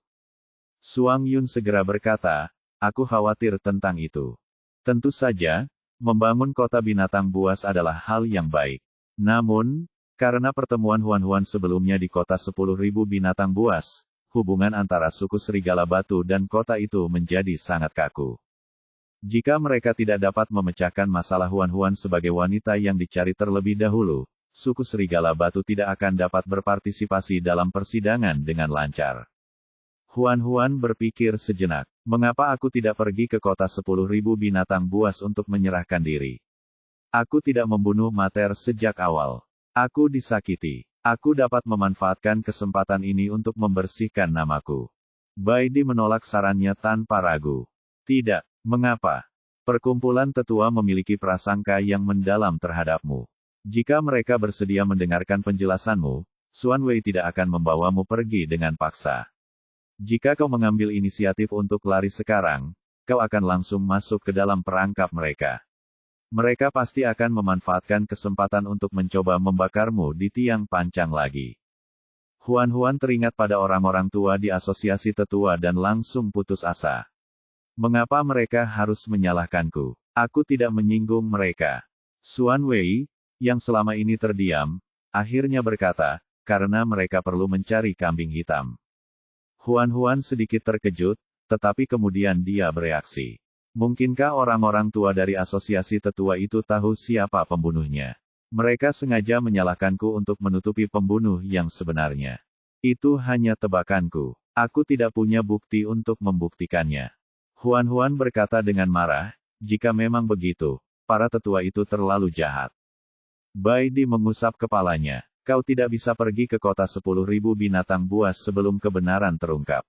Suang Yun segera berkata, aku khawatir tentang itu. Tentu saja, membangun kota binatang buas adalah hal yang baik. Namun, karena pertemuan Huan-Huan sebelumnya di kota 10.000 binatang buas, hubungan antara suku Serigala Batu dan kota itu menjadi sangat kaku. Jika mereka tidak dapat memecahkan masalah Huan-Huan sebagai wanita yang dicari terlebih dahulu, suku Serigala Batu tidak akan dapat berpartisipasi dalam persidangan dengan lancar. Huan-Huan berpikir sejenak, mengapa aku tidak pergi ke kota 10.000 binatang buas untuk menyerahkan diri? Aku tidak membunuh Mater sejak awal. Aku disakiti. Aku dapat memanfaatkan kesempatan ini untuk membersihkan namaku. Bai Di menolak sarannya tanpa ragu. Tidak, mengapa? Perkumpulan tetua memiliki prasangka yang mendalam terhadapmu. Jika mereka bersedia mendengarkan penjelasanmu, Xuan Wei tidak akan membawamu pergi dengan paksa. Jika kau mengambil inisiatif untuk lari sekarang, kau akan langsung masuk ke dalam perangkap mereka. Mereka pasti akan memanfaatkan kesempatan untuk mencoba membakarmu di tiang pancang lagi. Huan-Huan teringat pada orang-orang tua di asosiasi tetua dan langsung putus asa. Mengapa mereka harus menyalahkanku? Aku tidak menyinggung mereka. Xuan Wei, yang selama ini terdiam, akhirnya berkata, karena mereka perlu mencari kambing hitam. Huan-Huan sedikit terkejut, tetapi kemudian dia bereaksi. Mungkinkah orang-orang tua dari asosiasi tetua itu tahu siapa pembunuhnya? Mereka sengaja menyalahkanku untuk menutupi pembunuh yang sebenarnya. Itu hanya tebakanku. Aku tidak punya bukti untuk membuktikannya. Huan-Huan berkata dengan marah, jika memang begitu, para tetua itu terlalu jahat. Bai Di mengusap kepalanya. Kau tidak bisa pergi ke kota 10.000 binatang buas sebelum kebenaran terungkap.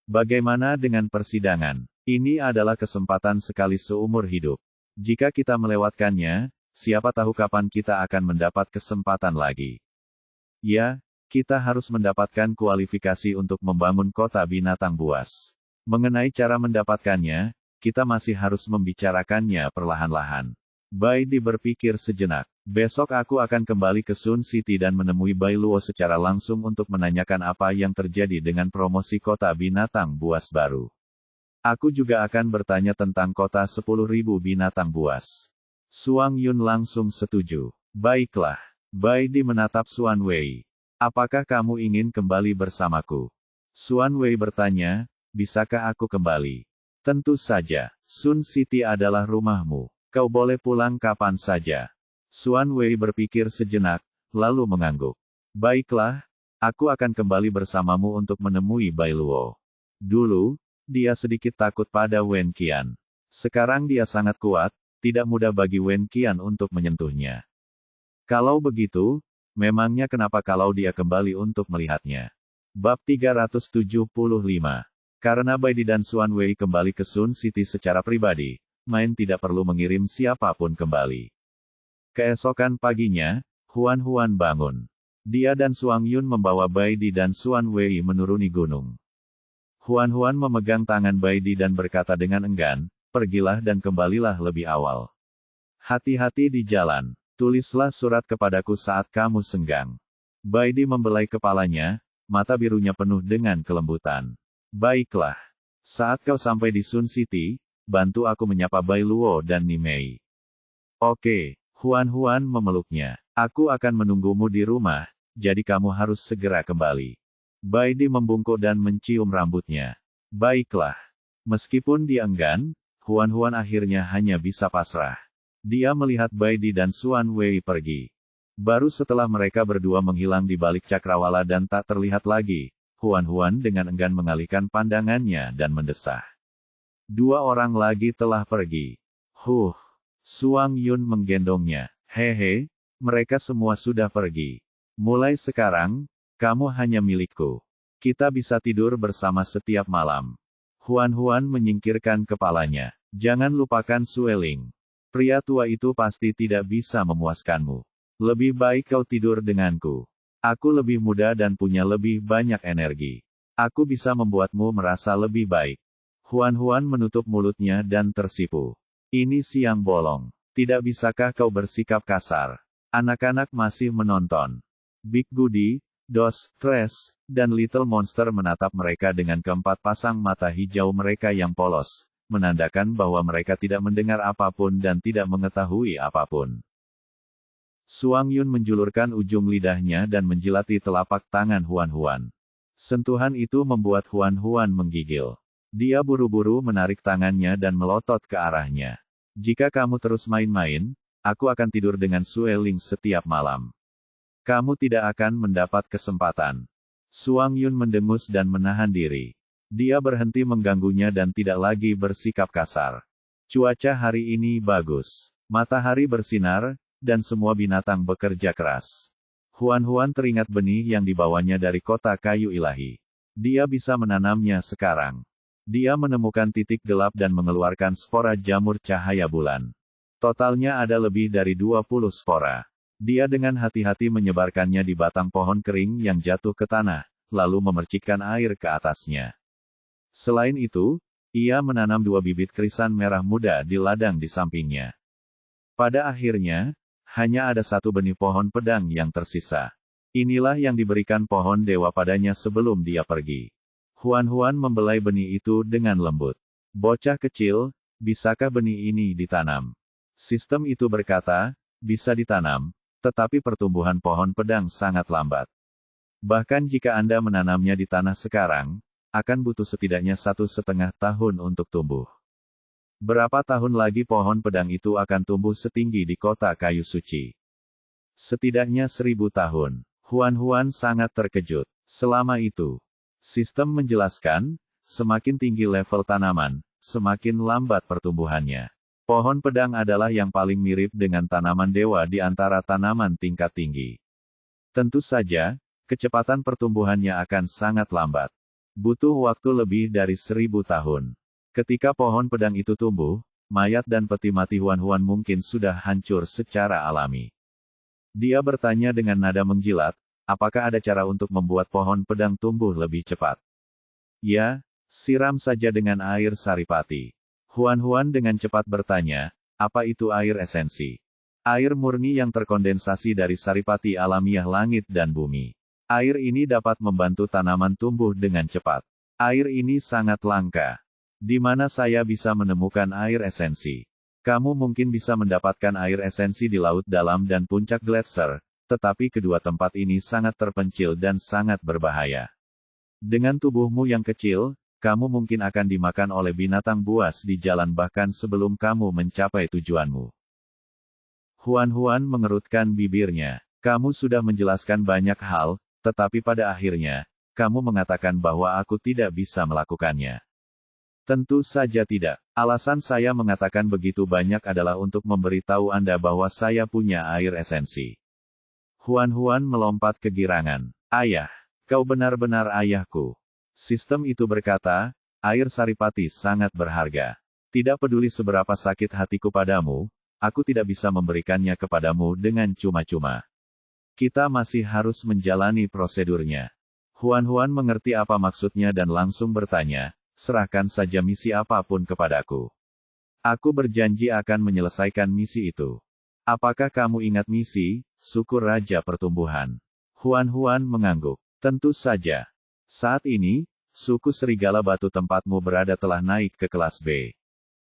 Bagaimana dengan persidangan? Ini adalah kesempatan sekali seumur hidup. Jika kita melewatkannya, siapa tahu kapan kita akan mendapat kesempatan lagi. Ya, kita harus mendapatkan kualifikasi untuk membangun kota binatang buas. Mengenai cara mendapatkannya, kita masih harus membicarakannya perlahan-lahan. Bai Di berpikir sejenak. Besok aku akan kembali ke Sun City dan menemui Bai Luo secara langsung untuk menanyakan apa yang terjadi dengan promosi kota binatang buas baru. Aku juga akan bertanya tentang kota 10.000 binatang buas. Suang Yun langsung setuju. Baiklah. Bai Di menatap Xuan Wei. Apakah kamu ingin kembali bersamaku? Xuan Wei bertanya, bisakah aku kembali? Tentu saja. Sun City adalah rumahmu. Kau boleh pulang kapan saja. Xuan Wei berpikir sejenak, lalu mengangguk. Baiklah, aku akan kembali bersamamu untuk menemui Bai Luo. Dulu, dia sedikit takut pada Wen Qian. Sekarang dia sangat kuat, tidak mudah bagi Wen Qian untuk menyentuhnya. Kalau begitu, memangnya kenapa kalau dia kembali untuk melihatnya? Bab 375. Karena Baidi dan Xuan Wei kembali ke Sun City secara pribadi, Main tidak perlu mengirim siapapun kembali. Keesokan paginya, Huan bangun. Dia dan Suang Yun membawa Baidi dan Xuan Wei menuruni gunung. Huan memegang tangan Baidi dan berkata dengan enggan, pergilah dan kembalilah lebih awal. Hati-hati di jalan. Tulislah surat kepadaku saat kamu senggang. Baidi membelai kepalanya, mata birunya penuh dengan kelembutan. Baiklah. Saat kau sampai di Sun City, bantu aku menyapa Bai Luo dan Nimei. Oke, Huan memeluknya. Aku akan menunggumu di rumah, jadi kamu harus segera kembali. Baidi membungkuk dan mencium rambutnya. Baiklah. Meskipun dia enggan, Huan akhirnya hanya bisa pasrah. Dia melihat Baidi dan Xuan Wei pergi. Baru setelah mereka berdua menghilang di balik cakrawala dan tak terlihat lagi, Huan dengan enggan mengalihkan pandangannya dan mendesah. Dua orang lagi telah pergi. Suang Yun menggendongnya. Hehe, mereka semua sudah pergi. Mulai sekarang, kamu hanya milikku. Kita bisa tidur bersama setiap malam. Huan menyingkirkan kepalanya. Jangan lupakan Sueling. Pria tua itu pasti tidak bisa memuaskanmu. Lebih baik kau tidur denganku. Aku lebih muda dan punya lebih banyak energi. Aku bisa membuatmu merasa lebih baik. Huan menutup mulutnya dan tersipu. Ini siang bolong. Tidak bisakah kau bersikap kasar? Anak-anak masih menonton. Big Goody, Dos, Tres, dan Little Monster menatap mereka dengan keempat pasang mata hijau mereka yang polos, menandakan bahwa mereka tidak mendengar apapun dan tidak mengetahui apapun. Suang Yun menjulurkan ujung lidahnya dan menjilati telapak tangan Huan. Sentuhan itu membuat Huan menggigil. Dia buru-buru menarik tangannya dan melotot ke arahnya. Jika kamu terus main-main, aku akan tidur dengan Sueling setiap malam. Kamu tidak akan mendapat kesempatan. Suang Yun mendengus dan menahan diri. Dia berhenti mengganggunya dan tidak lagi bersikap kasar. Cuaca hari ini bagus. Matahari bersinar, dan semua binatang bekerja keras. Huan teringat benih yang dibawanya dari kota kayu ilahi. Dia bisa menanamnya sekarang. Dia menemukan titik gelap dan mengeluarkan spora jamur cahaya bulan. Totalnya ada lebih dari 20 spora. Dia dengan hati-hati menyebarkannya di batang pohon kering yang jatuh ke tanah, lalu memercikkan air ke atasnya. Selain itu, ia menanam 2 bibit krisan merah muda di ladang di sampingnya. Pada akhirnya, hanya ada 1 benih pohon pedang yang tersisa. Inilah yang diberikan pohon dewa padanya sebelum dia pergi. Huan membelai benih itu dengan lembut. Bocah kecil, bisakah benih ini ditanam? Sistem itu berkata, bisa ditanam, tetapi pertumbuhan pohon pedang sangat lambat. Bahkan jika Anda menanamnya di tanah sekarang, akan butuh setidaknya 1,5 tahun untuk tumbuh. Berapa tahun lagi pohon pedang itu akan tumbuh setinggi di kota kayu suci? Setidaknya 1000 tahun. Huan sangat terkejut. Selama itu, sistem menjelaskan, semakin tinggi level tanaman, semakin lambat pertumbuhannya. Pohon pedang adalah yang paling mirip dengan tanaman dewa di antara tanaman tingkat tinggi. Tentu saja, kecepatan pertumbuhannya akan sangat lambat. Butuh waktu lebih dari 1000 tahun. Ketika pohon pedang itu tumbuh, mayat dan peti mati Huan mungkin sudah hancur secara alami. Dia bertanya dengan nada menjilat, apakah ada cara untuk membuat pohon pedang tumbuh lebih cepat? Ya, siram saja dengan air saripati. Huan dengan cepat bertanya, apa itu air esensi? Air murni yang terkondensasi dari saripati alamiah langit dan bumi. Air ini dapat membantu tanaman tumbuh dengan cepat. Air ini sangat langka. Di mana saya bisa menemukan air esensi? Kamu mungkin bisa mendapatkan air esensi di laut dalam dan puncak gletser, tetapi kedua tempat ini sangat terpencil dan sangat berbahaya. Dengan tubuhmu yang kecil, kamu mungkin akan dimakan oleh binatang buas di jalan bahkan sebelum kamu mencapai tujuanmu. Huan mengerutkan bibirnya. Kamu sudah menjelaskan banyak hal, tetapi pada akhirnya, kamu mengatakan bahwa aku tidak bisa melakukannya. Tentu saja tidak. Alasan saya mengatakan begitu banyak adalah untuk memberitahu Anda bahwa saya punya air esensi. Huan melompat kegirangan. Ayah, kau benar-benar ayahku. Sistem itu berkata, air Saripati sangat berharga. Tidak peduli seberapa sakit hatiku padamu, aku tidak bisa memberikannya kepadamu dengan cuma-cuma. Kita masih harus menjalani prosedurnya. Huan mengerti apa maksudnya dan langsung bertanya, serahkan saja misi apapun kepadaku. Aku berjanji akan menyelesaikan misi itu. Apakah kamu ingat misi, suku Raja Pertumbuhan? Huan mengangguk. Tentu saja. Saat ini, suku Serigala Batu tempatmu berada telah naik ke kelas B.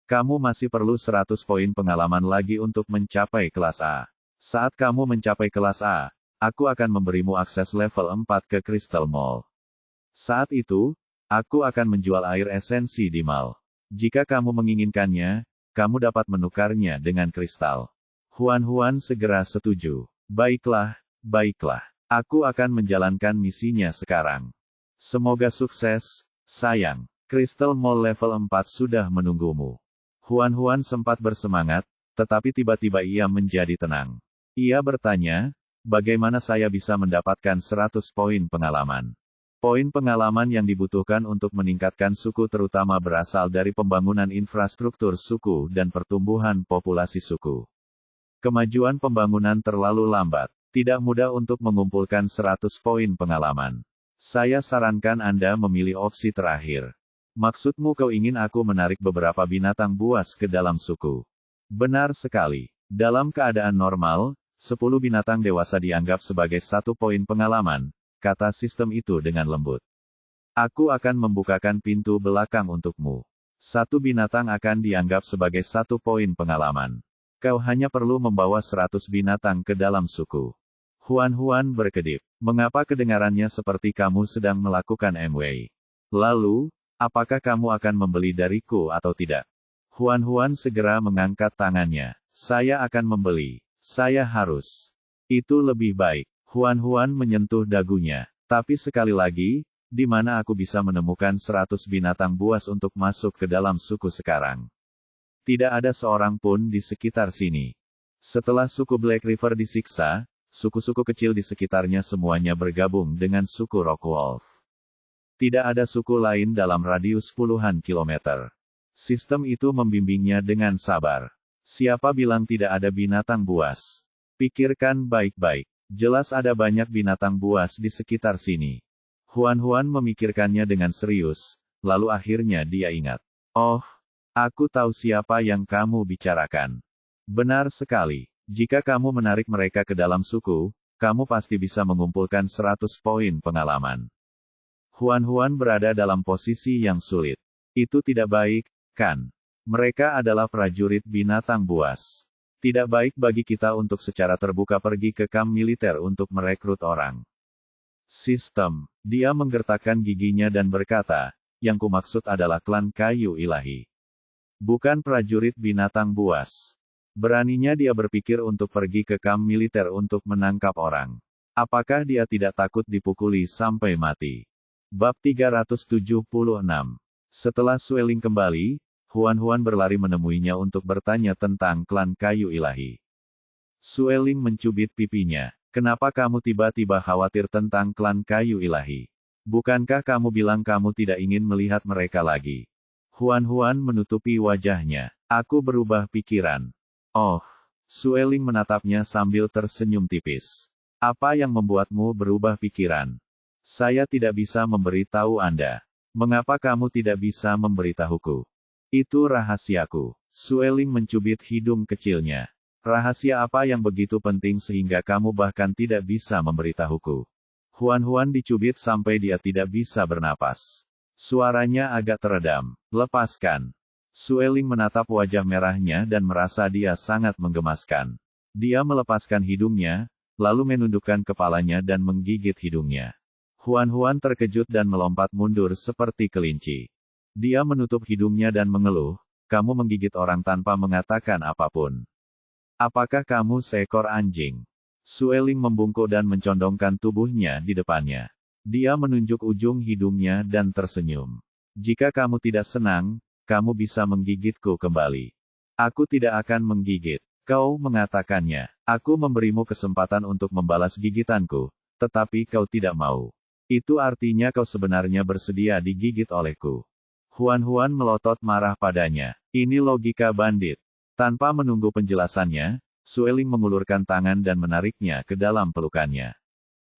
Kamu masih perlu 100 poin pengalaman lagi untuk mencapai kelas A. Saat kamu mencapai kelas A, aku akan memberimu akses level 4 ke Crystal Mall. Saat itu, aku akan menjual air esensi di mall. Jika kamu menginginkannya, kamu dapat menukarnya dengan kristal. Huan segera setuju. Baiklah. Aku akan menjalankan misinya sekarang. Semoga sukses, sayang. Crystal Mall level 4 sudah menunggumu. Huan sempat bersemangat, tetapi tiba-tiba ia menjadi tenang. Ia bertanya, bagaimana saya bisa mendapatkan 100 poin pengalaman? Poin pengalaman yang dibutuhkan untuk meningkatkan suku terutama berasal dari pembangunan infrastruktur suku dan pertumbuhan populasi suku. Kemajuan pembangunan terlalu lambat. Tidak mudah untuk mengumpulkan 100 poin pengalaman. Saya sarankan Anda memilih opsi terakhir. Maksudmu kau ingin aku menarik beberapa binatang buas ke dalam suku? Benar sekali. Dalam keadaan normal, 10 binatang dewasa dianggap sebagai 1 poin pengalaman, kata sistem itu dengan lembut. Aku akan membukakan pintu belakang untukmu. 1 binatang akan dianggap sebagai 1 poin pengalaman. Kau hanya perlu membawa 100 binatang ke dalam suku. Huan berkedip. Mengapa kedengarannya seperti kamu sedang melakukan MW? Lalu, apakah kamu akan membeli dariku atau tidak? Huan segera mengangkat tangannya. Saya akan membeli. Saya harus. Itu lebih baik. Huan menyentuh dagunya. Tapi sekali lagi, di mana aku bisa menemukan 100 binatang buas untuk masuk ke dalam suku sekarang? Tidak ada seorang pun di sekitar sini. Setelah suku Black River disiksa, suku-suku kecil di sekitarnya semuanya bergabung dengan suku Rockwolf. Tidak ada suku lain dalam radius puluhan kilometer. Sistem itu membimbingnya dengan sabar. Siapa bilang tidak ada binatang buas? Pikirkan baik-baik. Jelas ada banyak binatang buas di sekitar sini. Huan memikirkannya dengan serius, lalu akhirnya dia ingat. Oh, aku tahu siapa yang kamu bicarakan. Benar sekali. Jika kamu menarik mereka ke dalam suku, kamu pasti bisa mengumpulkan 100 poin pengalaman. Huan berada dalam posisi yang sulit. Itu tidak baik, kan? Mereka adalah prajurit binatang buas. Tidak baik bagi kita untuk secara terbuka pergi ke kamp militer untuk merekrut orang. Sistem. Dia menggertakkan giginya dan berkata, yang kumaksud adalah klan kayu ilahi. Bukan prajurit binatang buas. Beraninya dia berpikir untuk pergi ke kamp militer untuk menangkap orang. Apakah dia tidak takut dipukuli sampai mati? Bab 376. Setelah Sueling kembali, Huan berlari menemuinya untuk bertanya tentang klan kayu ilahi. Sueling mencubit pipinya. Kenapa kamu tiba-tiba khawatir tentang klan kayu ilahi? Bukankah kamu bilang kamu tidak ingin melihat mereka lagi? Huan menutupi wajahnya. Aku berubah pikiran. Oh, Sueling menatapnya sambil tersenyum tipis. Apa yang membuatmu berubah pikiran? Saya tidak bisa memberitahu Anda. Mengapa kamu tidak bisa memberitahuku? Itu rahasiaku. Sueling mencubit hidung kecilnya. Rahasia apa yang begitu penting sehingga kamu bahkan tidak bisa memberitahuku? Huan dicubit sampai dia tidak bisa bernapas. Suaranya agak teredam. Lepaskan. Sueling menatap wajah merahnya dan merasa dia sangat menggemaskan. Dia melepaskan hidungnya, lalu menundukkan kepalanya dan menggigit hidungnya. Huan terkejut dan melompat mundur seperti kelinci. Dia menutup hidungnya dan mengeluh, kamu menggigit orang tanpa mengatakan apapun. Apakah kamu seekor anjing? Sueling membungkuk dan mencondongkan tubuhnya di depannya. Dia menunjuk ujung hidungnya dan tersenyum. Jika kamu tidak senang, kamu bisa menggigitku kembali. Aku tidak akan menggigit. Kau mengatakannya. Aku memberimu kesempatan untuk membalas gigitanku, tetapi kau tidak mau. Itu artinya kau sebenarnya bersedia digigit olehku. Huan melotot marah padanya. Ini logika bandit. Tanpa menunggu penjelasannya, Sueling mengulurkan tangan dan menariknya ke dalam pelukannya.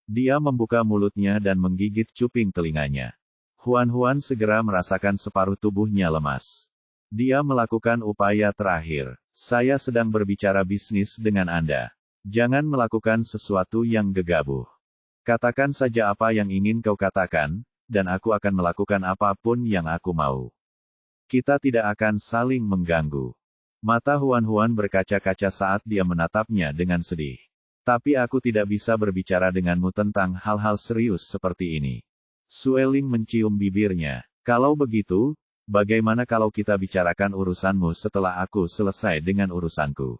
Dia membuka mulutnya dan menggigit cuping telinganya. Huan segera merasakan separuh tubuhnya lemas. Dia melakukan upaya terakhir. Saya sedang berbicara bisnis dengan Anda. Jangan melakukan sesuatu yang gegabah. Katakan saja apa yang ingin kau katakan, dan aku akan melakukan apapun yang aku mau. Kita tidak akan saling mengganggu. Mata Huan berkaca-kaca saat dia menatapnya dengan sedih. Tapi aku tidak bisa berbicara denganmu tentang hal-hal serius seperti ini. Sueling mencium bibirnya. Kalau begitu, bagaimana kalau kita bicarakan urusanmu setelah aku selesai dengan urusanku?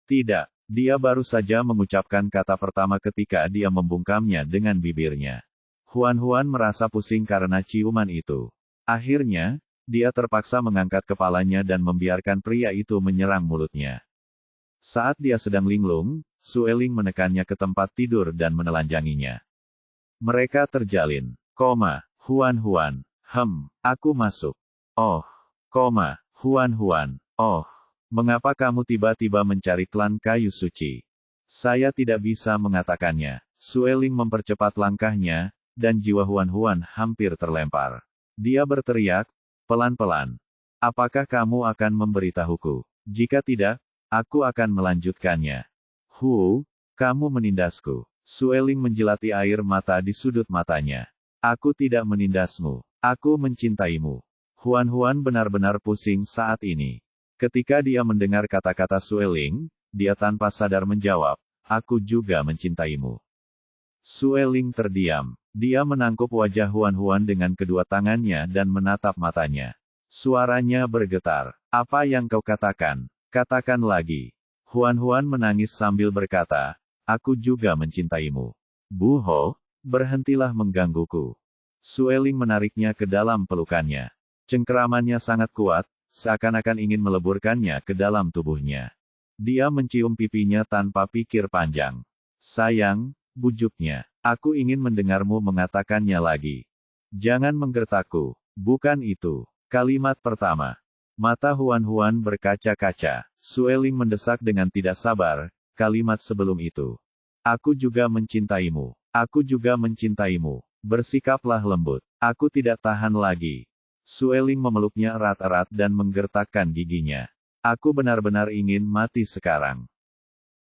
Tidak, dia baru saja mengucapkan kata pertama ketika dia membungkamnya dengan bibirnya. Huan merasa pusing karena ciuman itu. Akhirnya, dia terpaksa mengangkat kepalanya dan membiarkan pria itu menyerang mulutnya. Saat dia sedang linglung, Sueling menekannya ke tempat tidur dan menelanjanginya. Mereka terjalin. Huan, aku masuk. Oh, Huan, oh, mengapa kamu tiba-tiba mencari klan kayu suci? Saya tidak bisa mengatakannya. Sueling mempercepat langkahnya, dan jiwa Huan hampir terlempar. Dia berteriak, pelan-pelan. Apakah kamu akan memberitahuku? Jika tidak, aku akan melanjutkannya. Kamu menindasku. Sueling menjilati air mata di sudut matanya. Aku tidak menindasmu. Aku mencintaimu. Huan benar-benar pusing saat ini. Ketika dia mendengar kata-kata Sueling, dia tanpa sadar menjawab, aku juga mencintaimu. Sueling terdiam. Dia menangkup wajah Huan dengan kedua tangannya dan menatap matanya. Suaranya bergetar. Apa yang kau katakan? Katakan lagi. Huan menangis sambil berkata, aku juga mencintaimu. Buho, berhentilah menggangguku. Sueling menariknya ke dalam pelukannya. Cengkeramannya sangat kuat, seakan-akan ingin meleburkannya ke dalam tubuhnya. Dia mencium pipinya tanpa pikir panjang. Sayang, bujuknya, aku ingin mendengarmu mengatakannya lagi. Jangan menggertakku. Bukan itu. Kalimat pertama. Mata Huan berkaca-kaca. Sueling mendesak dengan tidak sabar, kalimat sebelum itu. Aku juga mencintaimu. Aku juga mencintaimu. Bersikaplah lembut. Aku tidak tahan lagi. Sueling memeluknya erat-erat dan menggertakkan giginya. Aku benar-benar ingin mati sekarang.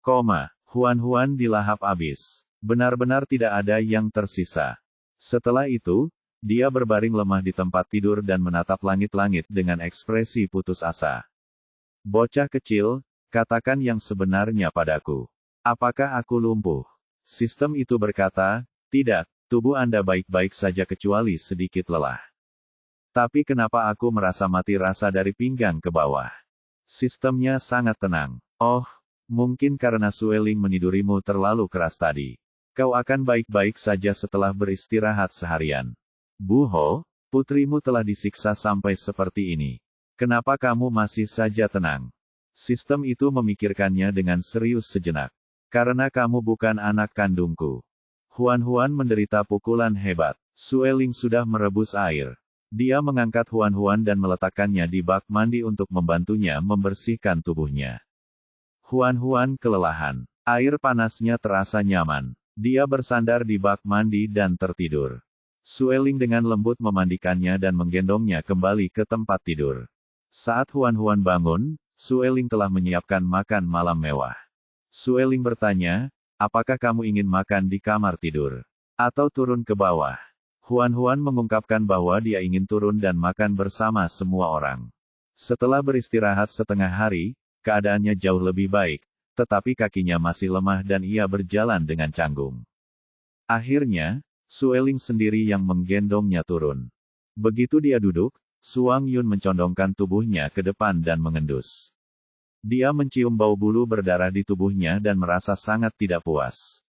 Huan dilahap abis. Benar-benar tidak ada yang tersisa. Setelah itu, dia berbaring lemah di tempat tidur dan menatap langit-langit dengan ekspresi putus asa. Bocah kecil, katakan yang sebenarnya padaku. Apakah aku lumpuh? Sistem itu berkata, tidak, tubuh Anda baik-baik saja kecuali sedikit lelah. Tapi kenapa aku merasa mati rasa dari pinggang ke bawah? Sistemnya sangat tenang. Oh, mungkin karena Sueling menidurimu terlalu keras tadi. Kau akan baik-baik saja setelah beristirahat seharian. Buho, putrimu telah disiksa sampai seperti ini. Kenapa kamu masih saja tenang? Sistem itu memikirkannya dengan serius sejenak. Karena kamu bukan anak kandungku. Huan menderita pukulan hebat. Sueling sudah merebus air. Dia mengangkat Huan dan meletakkannya di bak mandi untuk membantunya membersihkan tubuhnya. Huan kelelahan. Air panasnya terasa nyaman. Dia bersandar di bak mandi dan tertidur. Sueling dengan lembut memandikannya dan menggendongnya kembali ke tempat tidur. Saat Huan bangun, Sueling telah menyiapkan makan malam mewah. Sueling bertanya, apakah kamu ingin makan di kamar tidur? Atau turun ke bawah? Huan mengungkapkan bahwa dia ingin turun dan makan bersama semua orang. Setelah beristirahat setengah hari, keadaannya jauh lebih baik, tetapi kakinya masih lemah dan ia berjalan dengan canggung. Akhirnya, Sueling sendiri yang menggendongnya turun. Begitu dia duduk, Suang Yun mencondongkan tubuhnya ke depan dan mengendus. Dia mencium bau bulu berdarah di tubuhnya dan merasa sangat tidak puas.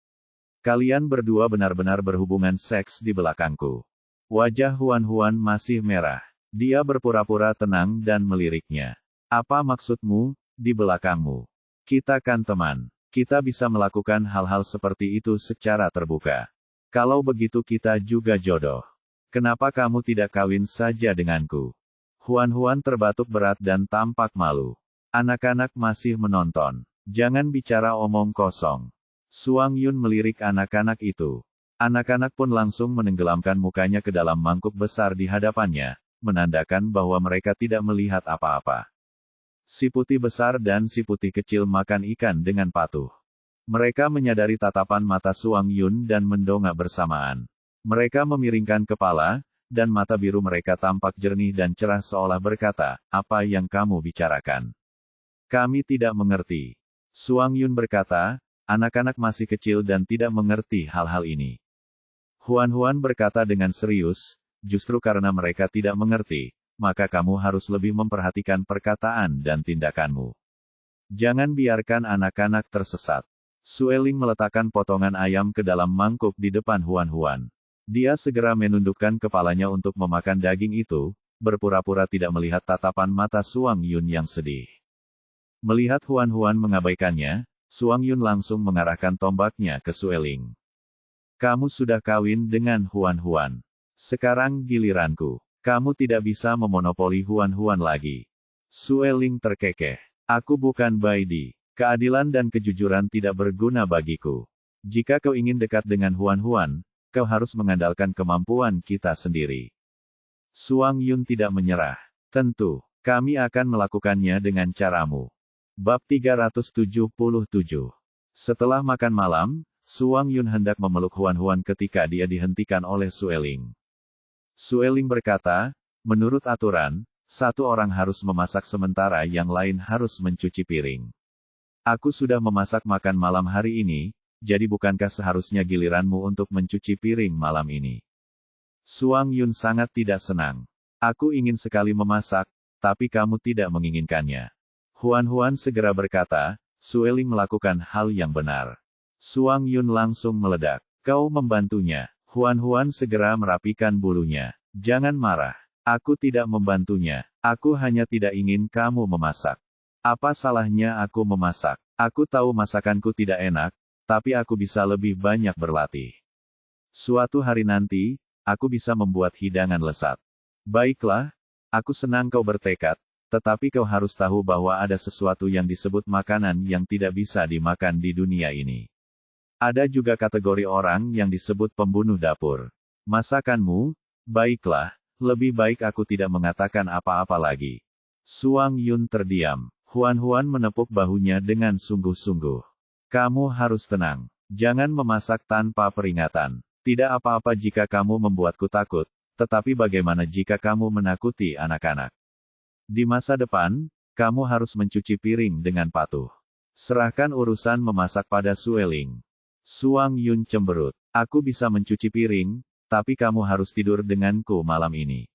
Kalian berdua benar-benar berhubungan seks di belakangku. Wajah Huan masih merah. Dia berpura-pura tenang dan meliriknya. Apa maksudmu, di belakangmu? Kita kan teman. Kita bisa melakukan hal-hal seperti itu secara terbuka. Kalau begitu kita juga jodoh. Kenapa kamu tidak kawin saja denganku? Huan terbatuk berat dan tampak malu. Anak-anak masih menonton. Jangan bicara omong kosong. Suang Yun melirik anak-anak itu. Anak-anak pun langsung menenggelamkan mukanya ke dalam mangkuk besar di hadapannya, menandakan bahwa mereka tidak melihat apa-apa. Si putih besar dan si putih kecil makan ikan dengan patuh. Mereka menyadari tatapan mata Suang Yun dan mendongak bersamaan. Mereka memiringkan kepala, dan mata biru mereka tampak jernih dan cerah seolah berkata, apa yang kamu bicarakan? Kami tidak mengerti. Suang Yun berkata, anak-anak masih kecil dan tidak mengerti hal-hal ini. Huan berkata dengan serius, justru karena mereka tidak mengerti, maka kamu harus lebih memperhatikan perkataan dan tindakanmu. Jangan biarkan anak-anak tersesat. Sueling meletakkan potongan ayam ke dalam mangkuk di depan Huan. Dia segera menundukkan kepalanya untuk memakan daging itu, berpura-pura tidak melihat tatapan mata Suang Yun yang sedih. Melihat Huan mengabaikannya, Suang Yun langsung mengarahkan tombaknya ke Sueling. Kamu sudah kawin dengan Huan. Sekarang giliranku. Kamu tidak bisa memonopoli Huan lagi. Sueling terkekeh. Aku bukan Baidi. Keadilan dan kejujuran tidak berguna bagiku. Jika kau ingin dekat dengan Huan, kau harus mengandalkan kemampuan kita sendiri. Suang Yun tidak menyerah. Tentu, kami akan melakukannya dengan caramu. Bab 377. Setelah makan malam, Suang Yun hendak memeluk Huan ketika dia dihentikan oleh Sueling. Sueling berkata, menurut aturan, satu orang harus memasak sementara yang lain harus mencuci piring. Aku sudah memasak makan malam hari ini, jadi bukankah seharusnya giliranmu untuk mencuci piring malam ini? Suang Yun sangat tidak senang. Aku ingin sekali memasak, tapi kamu tidak menginginkannya. Huan segera berkata, Sueling melakukan hal yang benar. Suang Yun langsung meledak. Kau membantunya. Huan segera merapikan bulunya. Jangan marah. Aku tidak membantunya. Aku hanya tidak ingin kamu memasak. Apa salahnya aku memasak? Aku tahu masakanku tidak enak, tapi aku bisa lebih banyak berlatih. Suatu hari nanti, aku bisa membuat hidangan lezat. Baiklah, aku senang kau bertekad, tetapi kau harus tahu bahwa ada sesuatu yang disebut makanan yang tidak bisa dimakan di dunia ini. Ada juga kategori orang yang disebut pembunuh dapur. Masakanmu, baiklah, lebih baik aku tidak mengatakan apa-apa lagi. Suang Yun terdiam. Huan menepuk bahunya dengan sungguh-sungguh. Kamu harus tenang. Jangan memasak tanpa peringatan. Tidak apa-apa jika kamu membuatku takut, tetapi bagaimana jika kamu menakuti anak-anak? Di masa depan, kamu harus mencuci piring dengan patuh. Serahkan urusan memasak pada Sueling. Suang Yun cemberut. Aku bisa mencuci piring, tapi kamu harus tidur denganku malam ini.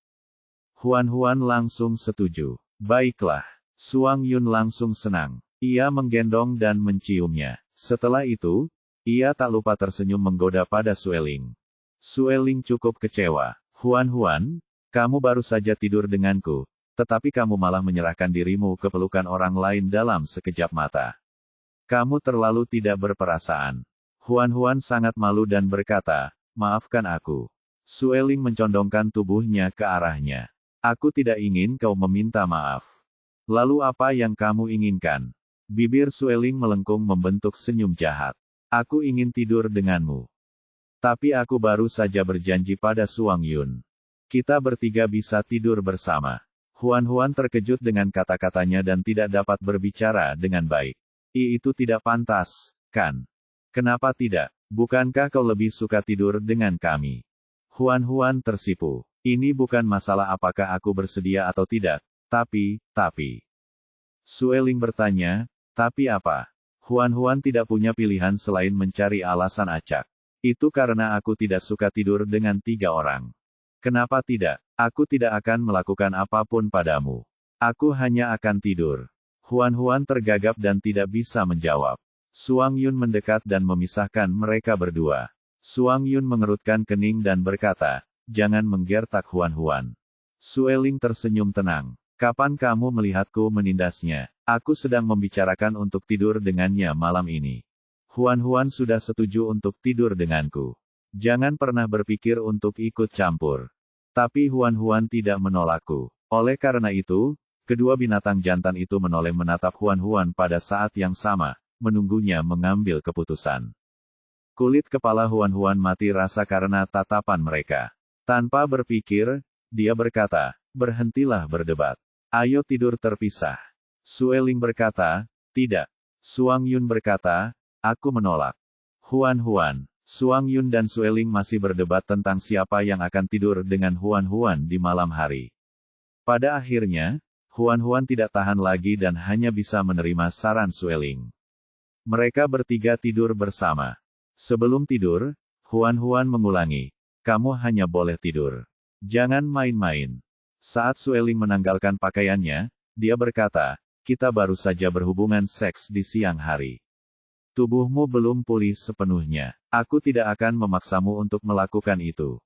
Huan langsung setuju. Baiklah. Suang Yun langsung senang. Ia menggendong dan menciumnya. Setelah itu, ia tak lupa tersenyum menggoda pada Sueling. Sueling cukup kecewa. Huan, kamu baru saja tidur denganku, tetapi kamu malah menyerahkan dirimu ke pelukan orang lain dalam sekejap mata. Kamu terlalu tidak berperasaan. Huan sangat malu dan berkata, maafkan aku. Sueling mencondongkan tubuhnya ke arahnya. Aku tidak ingin kau meminta maaf. Lalu apa yang kamu inginkan? Bibir Sueling melengkung membentuk senyum jahat. Aku ingin tidur denganmu. Tapi aku baru saja berjanji pada Suang Yun. Kita bertiga bisa tidur bersama. Huan terkejut dengan kata-katanya dan tidak dapat berbicara dengan baik. Itu tidak pantas, kan? Kenapa tidak? Bukankah kau lebih suka tidur dengan kami? Huan tersipu. Ini bukan masalah apakah aku bersedia atau tidak. Tapi. Sueling bertanya, tapi apa? Huan tidak punya pilihan selain mencari alasan acak. Itu karena aku tidak suka tidur dengan 3 orang. Kenapa tidak? Aku tidak akan melakukan apapun padamu. Aku hanya akan tidur. Huan tergagap dan tidak bisa menjawab. Suang Yun mendekat dan memisahkan mereka berdua. Suang Yun mengerutkan kening dan berkata, jangan menggertak Huan-Huan. Sueling tersenyum tenang. Kapan kamu melihatku menindasnya? Aku sedang membicarakan untuk tidur dengannya malam ini. Huan-Huan sudah setuju untuk tidur denganku. Jangan pernah berpikir untuk ikut campur. Tapi Huan-Huan tidak menolakku. Oleh karena itu, kedua binatang jantan itu menoleh menatap Huan-Huan pada saat yang sama, menunggunya mengambil keputusan. Kulit kepala Huan-Huan mati rasa karena tatapan mereka. Tanpa berpikir, dia berkata, berhentilah berdebat. Ayo tidur terpisah. Sueling berkata, tidak. Suang Yun berkata, aku menolak. Huan-Huan, Suang Yun dan Sueling masih berdebat tentang siapa yang akan tidur dengan Huan-Huan di malam hari. Pada akhirnya, Huan-Huan tidak tahan lagi dan hanya bisa menerima saran Sueling. Mereka bertiga tidur bersama. Sebelum tidur, Huan-Huan mengulangi, kamu hanya boleh tidur. Jangan main-main. Saat Sueling menanggalkan pakaiannya, dia berkata, kita baru saja berhubungan seks di siang hari. Tubuhmu belum pulih sepenuhnya. Aku tidak akan memaksamu untuk melakukan itu.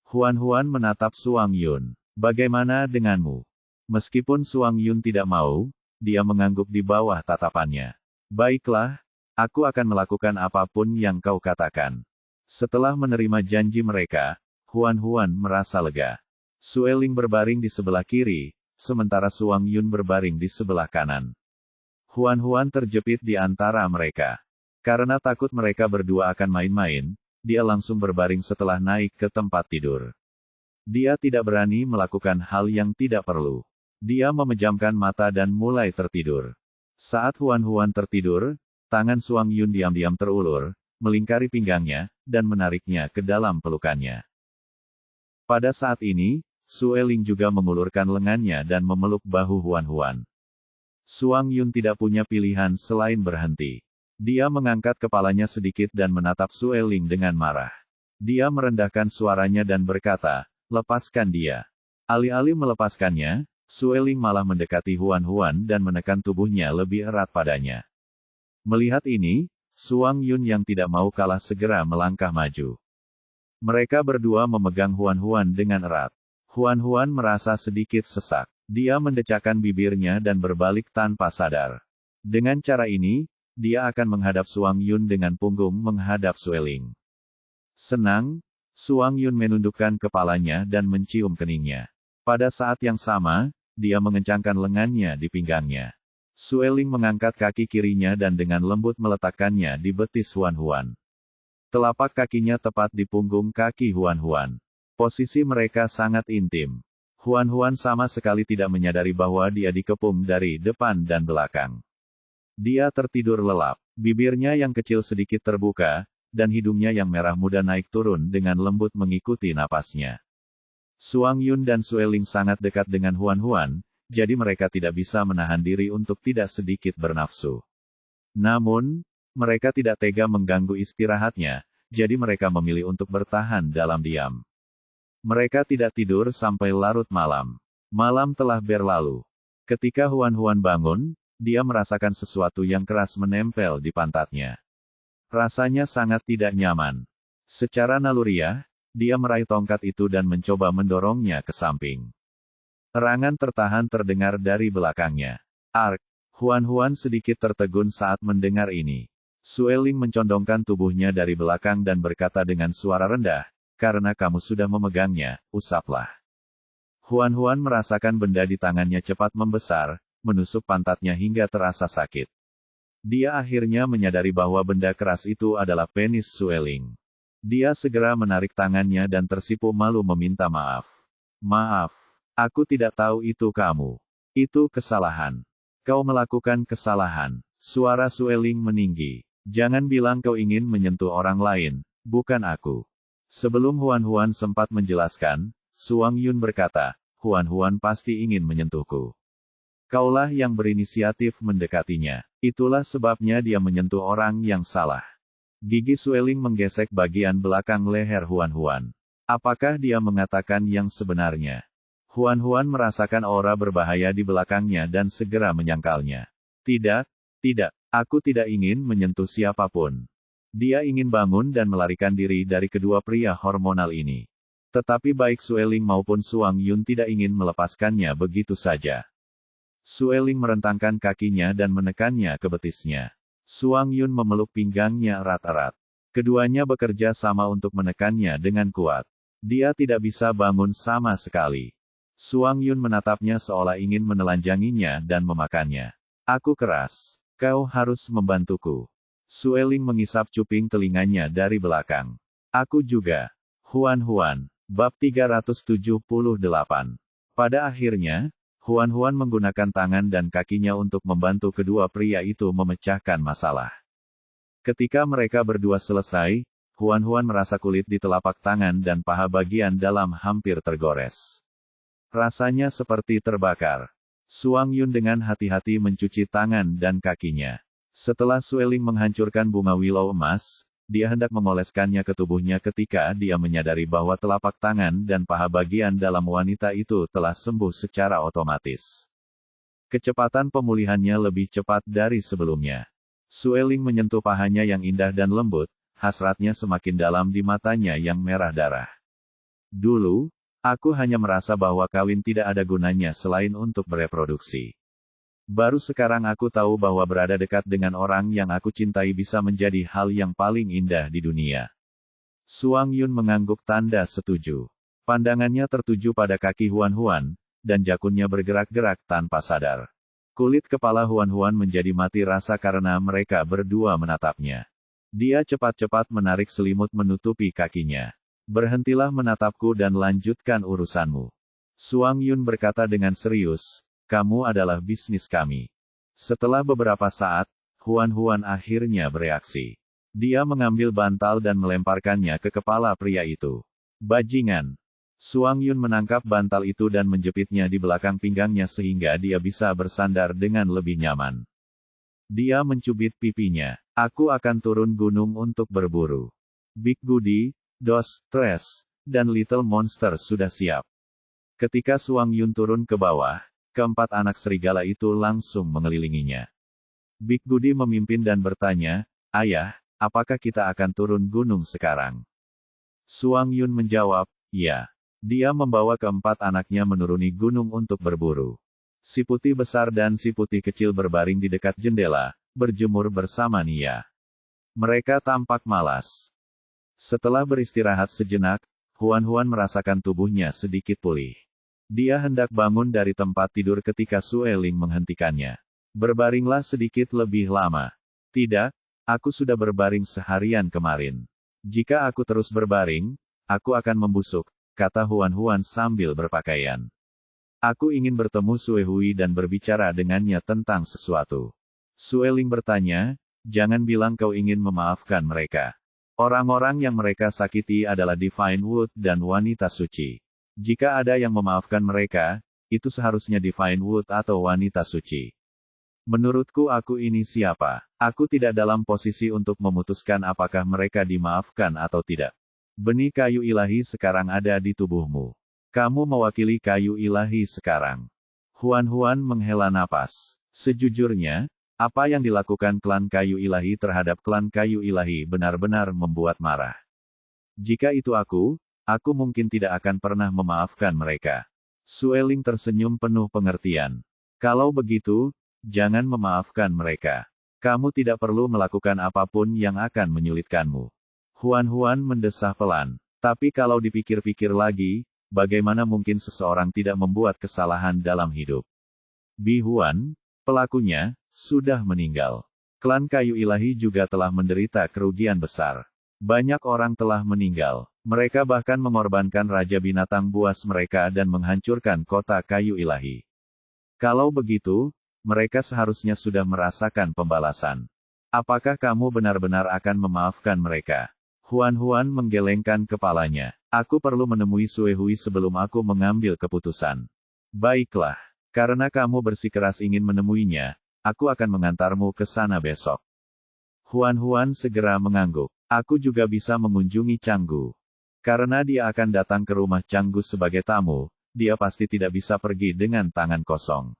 Huan-Huan menatap Suang Yun. Bagaimana denganmu? Meskipun Suang Yun tidak mau, dia mengangguk di bawah tatapannya. Baiklah, aku akan melakukan apapun yang kau katakan. Setelah menerima janji mereka, Huan-Huan merasa lega. Sueling berbaring di sebelah kiri, sementara Suang Yun berbaring di sebelah kanan. Huan-Huan terjepit di antara mereka. Karena takut mereka berdua akan main-main, dia langsung berbaring setelah naik ke tempat tidur. Dia tidak berani melakukan hal yang tidak perlu. Dia memejamkan mata dan mulai tertidur. Saat Huan-Huan tertidur, tangan Suang Yun diam-diam terulur, melingkari pinggangnya, dan menariknya ke dalam pelukannya. Pada saat ini, Sueling juga mengulurkan lengannya dan memeluk bahu Huan-Huan. Suang Yun tidak punya pilihan selain berhenti. Dia mengangkat kepalanya sedikit dan menatap Sueling dengan marah. Dia merendahkan suaranya dan berkata, lepaskan dia. Alih-alih melepaskannya, Sueling malah mendekati Huan-Huan dan menekan tubuhnya lebih erat padanya. Melihat ini, Suang Yun yang tidak mau kalah segera melangkah maju. Mereka berdua memegang Huan-Huan dengan erat. Huan-Huan merasa sedikit sesak. Dia mendecakkan bibirnya dan berbalik tanpa sadar. Dengan cara ini, dia akan menghadap Suang Yun dengan punggung menghadap Sueling. Senang, Suang Yun menundukkan kepalanya dan mencium keningnya. Pada saat yang sama, dia mengencangkan lengannya di pinggangnya. Sueling mengangkat kaki kirinya dan dengan lembut meletakkannya di betis Huan-Huan. Telapak kakinya tepat di punggung kaki Huan-Huan. Posisi mereka sangat intim. Huan-Huan sama sekali tidak menyadari bahwa dia dikepung dari depan dan belakang. Dia tertidur lelap. Bibirnya yang kecil sedikit terbuka, dan hidungnya yang merah muda naik turun dengan lembut mengikuti napasnya. Suang Yun dan Sueling sangat dekat dengan Huan-Huan, jadi mereka tidak bisa menahan diri untuk tidak sedikit bernafsu. Namun, mereka tidak tega mengganggu istirahatnya, jadi mereka memilih untuk bertahan dalam diam. Mereka tidak tidur sampai larut malam. Malam telah berlalu. Ketika Huan-Huan bangun, dia merasakan sesuatu yang keras menempel di pantatnya. Rasanya sangat tidak nyaman. Secara naluriah, dia meraih tongkat itu dan mencoba mendorongnya ke samping. Erangan tertahan terdengar dari belakangnya. Ark! Huan-Huan sedikit tertegun saat mendengar ini. Sueling mencondongkan tubuhnya dari belakang dan berkata dengan suara rendah, karena kamu sudah memegangnya, usaplah. Huan-Huan merasakan benda di tangannya cepat membesar, menusuk pantatnya hingga terasa sakit. Dia akhirnya menyadari bahwa benda keras itu adalah penis Sueling. Dia segera menarik tangannya dan tersipu malu meminta maaf. Maaf, aku tidak tahu itu kamu. Itu kesalahan. Kau melakukan kesalahan. Suara Sueling meninggi. Jangan bilang kau ingin menyentuh orang lain, bukan aku. Sebelum Huan-Huan sempat menjelaskan, Suang Yun berkata, Huan-Huan pasti ingin menyentuhku. Kaulah yang berinisiatif mendekatinya. Itulah sebabnya dia menyentuh orang yang salah. Gigi Sueling menggesek bagian belakang leher Huan-Huan. Apakah dia mengatakan yang sebenarnya? Huan-Huan merasakan aura berbahaya di belakangnya dan segera menyangkalnya. Tidak, tidak, aku tidak ingin menyentuh siapapun. Dia ingin bangun dan melarikan diri dari kedua pria hormonal ini. Tetapi baik Sueling maupun Suang Yun tidak ingin melepaskannya begitu saja. Sueling merentangkan kakinya dan menekannya ke betisnya. Suang Yun memeluk pinggangnya erat-erat. Keduanya bekerja sama untuk menekannya dengan kuat. Dia tidak bisa bangun sama sekali. Suang Yun menatapnya seolah ingin menelanjanginya dan memakannya. Aku keras. Kau harus membantuku. Sueling mengisap cuping telinganya dari belakang. Aku juga. Huan. Bab 378. Pada akhirnya, Huan menggunakan tangan dan kakinya untuk membantu kedua pria itu memecahkan masalah. Ketika mereka berdua selesai, Huan merasa kulit di telapak tangan dan paha bagian dalam hampir tergores. Rasanya seperti terbakar. Suang Yun dengan hati-hati mencuci tangan dan kakinya. Setelah Sueling menghancurkan bunga willow emas, dia hendak mengoleskannya ke tubuhnya ketika dia menyadari bahwa telapak tangan dan paha bagian dalam wanita itu telah sembuh secara otomatis. Kecepatan pemulihannya lebih cepat dari sebelumnya. Sueling menyentuh pahanya yang indah dan lembut, hasratnya semakin dalam di matanya yang merah darah. Dulu, aku hanya merasa bahwa kawin tidak ada gunanya selain untuk bereproduksi. Baru sekarang aku tahu bahwa berada dekat dengan orang yang aku cintai bisa menjadi hal yang paling indah di dunia. Suang Yun mengangguk tanda setuju. Pandangannya tertuju pada kaki Huan, dan jakunnya bergerak-gerak tanpa sadar. Kulit kepala Huan menjadi mati rasa karena mereka berdua menatapnya. Dia cepat-cepat menarik selimut menutupi kakinya. Berhentilah menatapku dan lanjutkan urusanmu. Suang Yun berkata dengan serius. Kamu adalah bisnis kami. Setelah beberapa saat, Huan akhirnya bereaksi. Dia mengambil bantal dan melemparkannya ke kepala pria itu. Bajingan. Suang Yun menangkap bantal itu dan menjepitnya di belakang pinggangnya sehingga dia bisa bersandar dengan lebih nyaman. Dia mencubit pipinya. Aku akan turun gunung untuk berburu. Big Goody, Dos, Tres, dan Little Monster sudah siap. Ketika Suang Yun turun ke bawah, keempat anak serigala itu langsung mengelilinginya. Big Goody memimpin dan bertanya, Ayah, apakah kita akan turun gunung sekarang? Suang Yun menjawab, ya. Dia membawa keempat anaknya menuruni gunung untuk berburu. Si putih besar dan si putih kecil berbaring di dekat jendela, berjemur bersama Nia. Mereka tampak malas. Setelah beristirahat sejenak, Huan merasakan tubuhnya sedikit pulih. Dia hendak bangun dari tempat tidur ketika Sueling menghentikannya. Berbaringlah sedikit lebih lama. Tidak, aku sudah berbaring seharian kemarin. Jika aku terus berbaring, aku akan membusuk, kata Huan sambil berpakaian. Aku ingin bertemu Suehui dan berbicara dengannya tentang sesuatu. Sueling bertanya, jangan bilang kau ingin memaafkan mereka. Orang-orang yang mereka sakiti adalah Divine Wood dan wanita suci. Jika ada yang memaafkan mereka, itu seharusnya Divine Wood atau wanita suci. Menurutku aku ini siapa? Aku tidak dalam posisi untuk memutuskan apakah mereka dimaafkan atau tidak. Benih kayu ilahi sekarang ada di tubuhmu. Kamu mewakili kayu ilahi sekarang. Huan menghela napas. Sejujurnya, apa yang dilakukan klan kayu ilahi terhadap klan kayu ilahi benar-benar membuat marah. Jika itu aku mungkin tidak akan pernah memaafkan mereka. Sueling tersenyum penuh pengertian. Kalau begitu, jangan memaafkan mereka. Kamu tidak perlu melakukan apapun yang akan menyulitkanmu. Huan mendesah pelan. Tapi kalau dipikir-pikir lagi, bagaimana mungkin seseorang tidak membuat kesalahan dalam hidup? Bi Huan, pelakunya, sudah meninggal. Klan kayu ilahi juga telah menderita kerugian besar. Banyak orang telah meninggal. Mereka bahkan mengorbankan raja binatang buas mereka dan menghancurkan kota kayu ilahi. Kalau begitu, mereka seharusnya sudah merasakan pembalasan. Apakah kamu benar-benar akan memaafkan mereka? Huan menggelengkan kepalanya. Aku perlu menemui Suehui sebelum aku mengambil keputusan. Baiklah, karena kamu bersikeras ingin menemuinya, aku akan mengantarmu ke sana besok. Huan segera mengangguk. Aku juga bisa mengunjungi Canggu. Karena dia akan datang ke rumah Canggu sebagai tamu, dia pasti tidak bisa pergi dengan tangan kosong.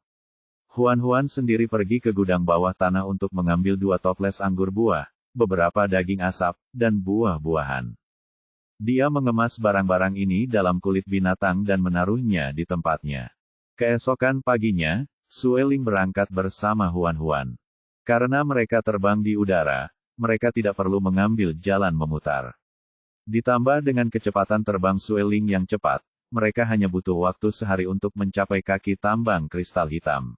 Huan sendiri pergi ke gudang bawah tanah untuk mengambil 2 toples anggur buah, beberapa daging asap, dan buah-buahan. Dia mengemas barang-barang ini dalam kulit binatang dan menaruhnya di tempatnya. Keesokan paginya, Sueling berangkat bersama Huan-Huan. Karena mereka terbang di udara, mereka tidak perlu mengambil jalan memutar. Ditambah dengan kecepatan terbang Sueling yang cepat, mereka hanya butuh waktu sehari untuk mencapai kaki tambang kristal hitam.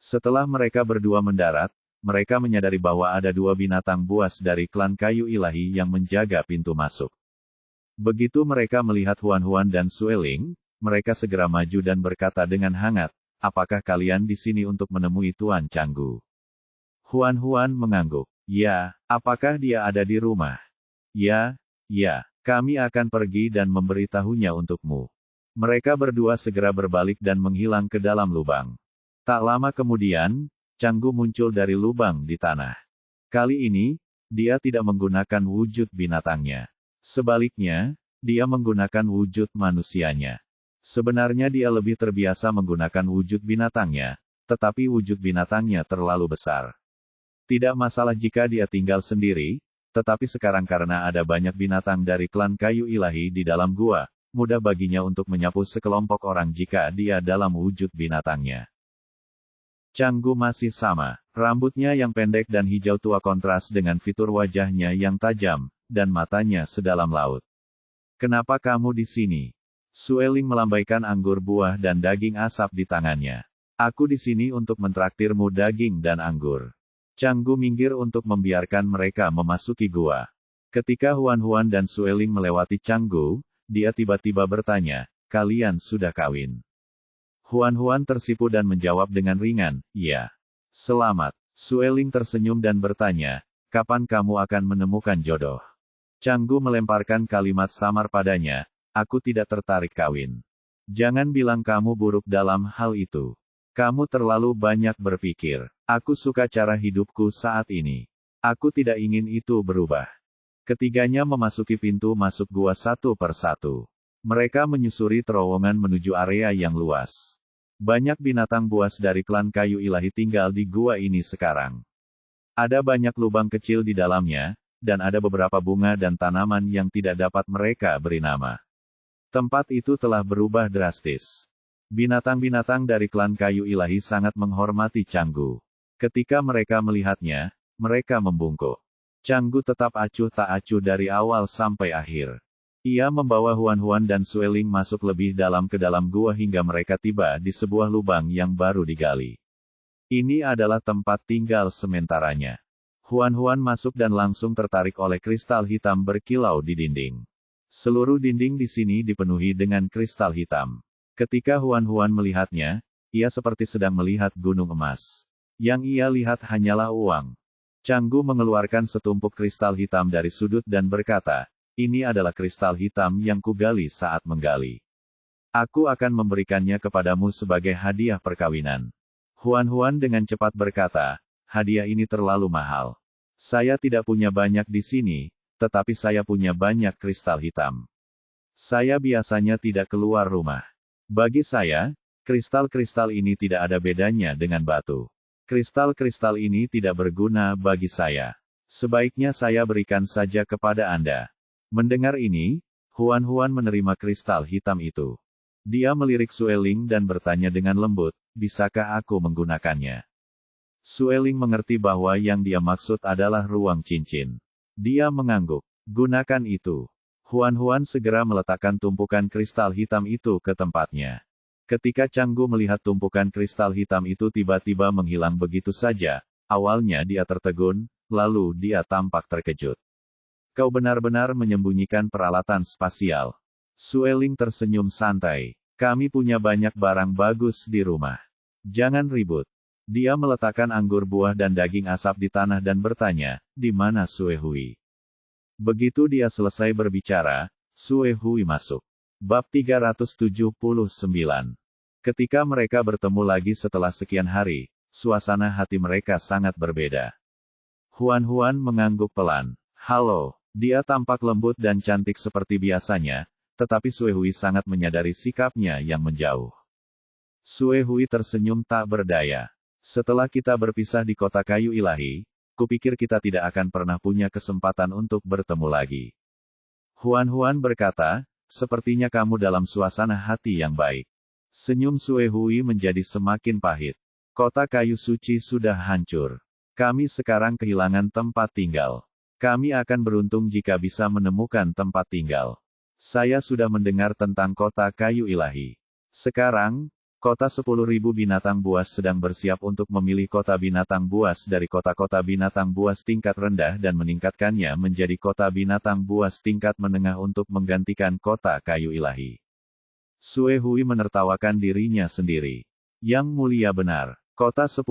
Setelah mereka berdua mendarat, mereka menyadari bahwa ada dua binatang buas dari klan kayu ilahi yang menjaga pintu masuk. Begitu mereka melihat Huan-Huan dan Sueling, mereka segera maju dan berkata dengan hangat, "Apakah kalian di sini untuk menemui Tuan Canggu?" Huan-Huan mengangguk. "Ya, apakah dia ada di rumah?" "Ya, ya, kami akan pergi dan memberitahunya untukmu." Mereka berdua segera berbalik dan menghilang ke dalam lubang. Tak lama kemudian, Canggu muncul dari lubang di tanah. Kali ini, dia tidak menggunakan wujud binatangnya. Sebaliknya, dia menggunakan wujud manusianya. Sebenarnya dia lebih terbiasa menggunakan wujud binatangnya, tetapi wujud binatangnya terlalu besar. Tidak masalah jika dia tinggal sendiri, tetapi sekarang karena ada banyak binatang dari klan kayu ilahi di dalam gua, mudah baginya untuk menyapu sekelompok orang jika dia dalam wujud binatangnya. Canggu masih sama, rambutnya yang pendek dan hijau tua kontras dengan fitur wajahnya yang tajam, dan matanya sedalam laut. "Kenapa kamu di sini?" Sueling melambaikan anggur buah dan daging asap di tangannya. "Aku di sini untuk mentraktirmu daging dan anggur." Canggu minggir untuk membiarkan mereka memasuki gua. Ketika Huan-Huan dan Sueling melewati Canggu, dia tiba-tiba bertanya, "Kalian sudah kawin?" Huan-Huan tersipu dan menjawab dengan ringan, "Iya." "Selamat." Sueling tersenyum dan bertanya, "Kapan kamu akan menemukan jodoh?" Canggu melemparkan kalimat samar padanya, "Aku tidak tertarik kawin." "Jangan bilang kamu buruk dalam hal itu. Kamu terlalu banyak berpikir. Aku suka cara hidupku saat ini. Aku tidak ingin itu berubah." Ketiganya memasuki pintu masuk gua satu per satu. Mereka menyusuri terowongan menuju area yang luas. Banyak binatang buas dari klan kayu ilahi tinggal di gua ini sekarang. Ada banyak lubang kecil di dalamnya, dan ada beberapa bunga dan tanaman yang tidak dapat mereka beri nama. Tempat itu telah berubah drastis. Binatang-binatang dari klan kayu ilahi sangat menghormati Canggu. Ketika mereka melihatnya, mereka membungkuk. Canggu tetap acuh tak acuh dari awal sampai akhir. Ia membawa Huan-Huan dan Sueling masuk lebih dalam ke dalam gua hingga mereka tiba di sebuah lubang yang baru digali. Ini adalah tempat tinggal sementaranya. Huan-Huan masuk dan langsung tertarik oleh kristal hitam berkilau di dinding. Seluruh dinding di sini dipenuhi dengan kristal hitam. Ketika Huan-Huan melihatnya, ia seperti sedang melihat gunung emas. Yang ia lihat hanyalah uang. Canggu mengeluarkan setumpuk kristal hitam dari sudut dan berkata, "Ini adalah kristal hitam yang kugali saat menggali. Aku akan memberikannya kepadamu sebagai hadiah perkawinan." Huan-Huan dengan cepat berkata, "Hadiah ini terlalu mahal. Saya tidak punya banyak di sini, tetapi saya punya banyak kristal hitam. Saya biasanya tidak keluar rumah. Bagi saya, kristal-kristal ini tidak ada bedanya dengan batu. Kristal-kristal ini tidak berguna bagi saya. Sebaiknya saya berikan saja kepada Anda." Mendengar ini, Huan-Huan menerima kristal hitam itu. Dia melirik Sueling dan bertanya dengan lembut, "Bisakah aku menggunakannya?" Sueling mengerti bahwa yang dia maksud adalah ruang cincin. Dia mengangguk. "Gunakan itu." Huan-Huan segera meletakkan tumpukan kristal hitam itu ke tempatnya. Ketika Canggu melihat tumpukan kristal hitam itu tiba-tiba menghilang begitu saja, awalnya dia tertegun, lalu dia tampak terkejut. "Kau benar-benar menyembunyikan peralatan spasial." Sueling tersenyum santai. "Kami punya banyak barang bagus di rumah. Jangan ribut." Dia meletakkan anggur buah dan daging asap di tanah dan bertanya, "Di mana Sue Hui?" Begitu dia selesai berbicara, Sue Hui masuk. Bab 379. Ketika mereka bertemu lagi setelah sekian hari, suasana hati mereka sangat berbeda. Huan-Huan mengangguk pelan. "Halo." Dia tampak lembut dan cantik seperti biasanya, tetapi Sue Hui sangat menyadari sikapnya yang menjauh. Sue Hui tersenyum tak berdaya. "Setelah kita berpisah di kota kayu ilahi, kupikir kita tidak akan pernah punya kesempatan untuk bertemu lagi." Huan berkata, sepertinya kamu dalam suasana hati yang baik. Senyum Sue Hui menjadi semakin pahit. Kota kayu suci sudah hancur. Kami sekarang kehilangan tempat tinggal. Kami akan beruntung jika bisa menemukan tempat tinggal. Saya sudah mendengar tentang kota kayu ilahi. Sekarang, kota 10.000 binatang buas sedang bersiap untuk memilih kota binatang buas dari kota-kota binatang buas tingkat rendah dan meningkatkannya menjadi kota binatang buas tingkat menengah untuk menggantikan kota kayu ilahi. Sue Hui menertawakan dirinya sendiri. Yang mulia benar, kota 10.000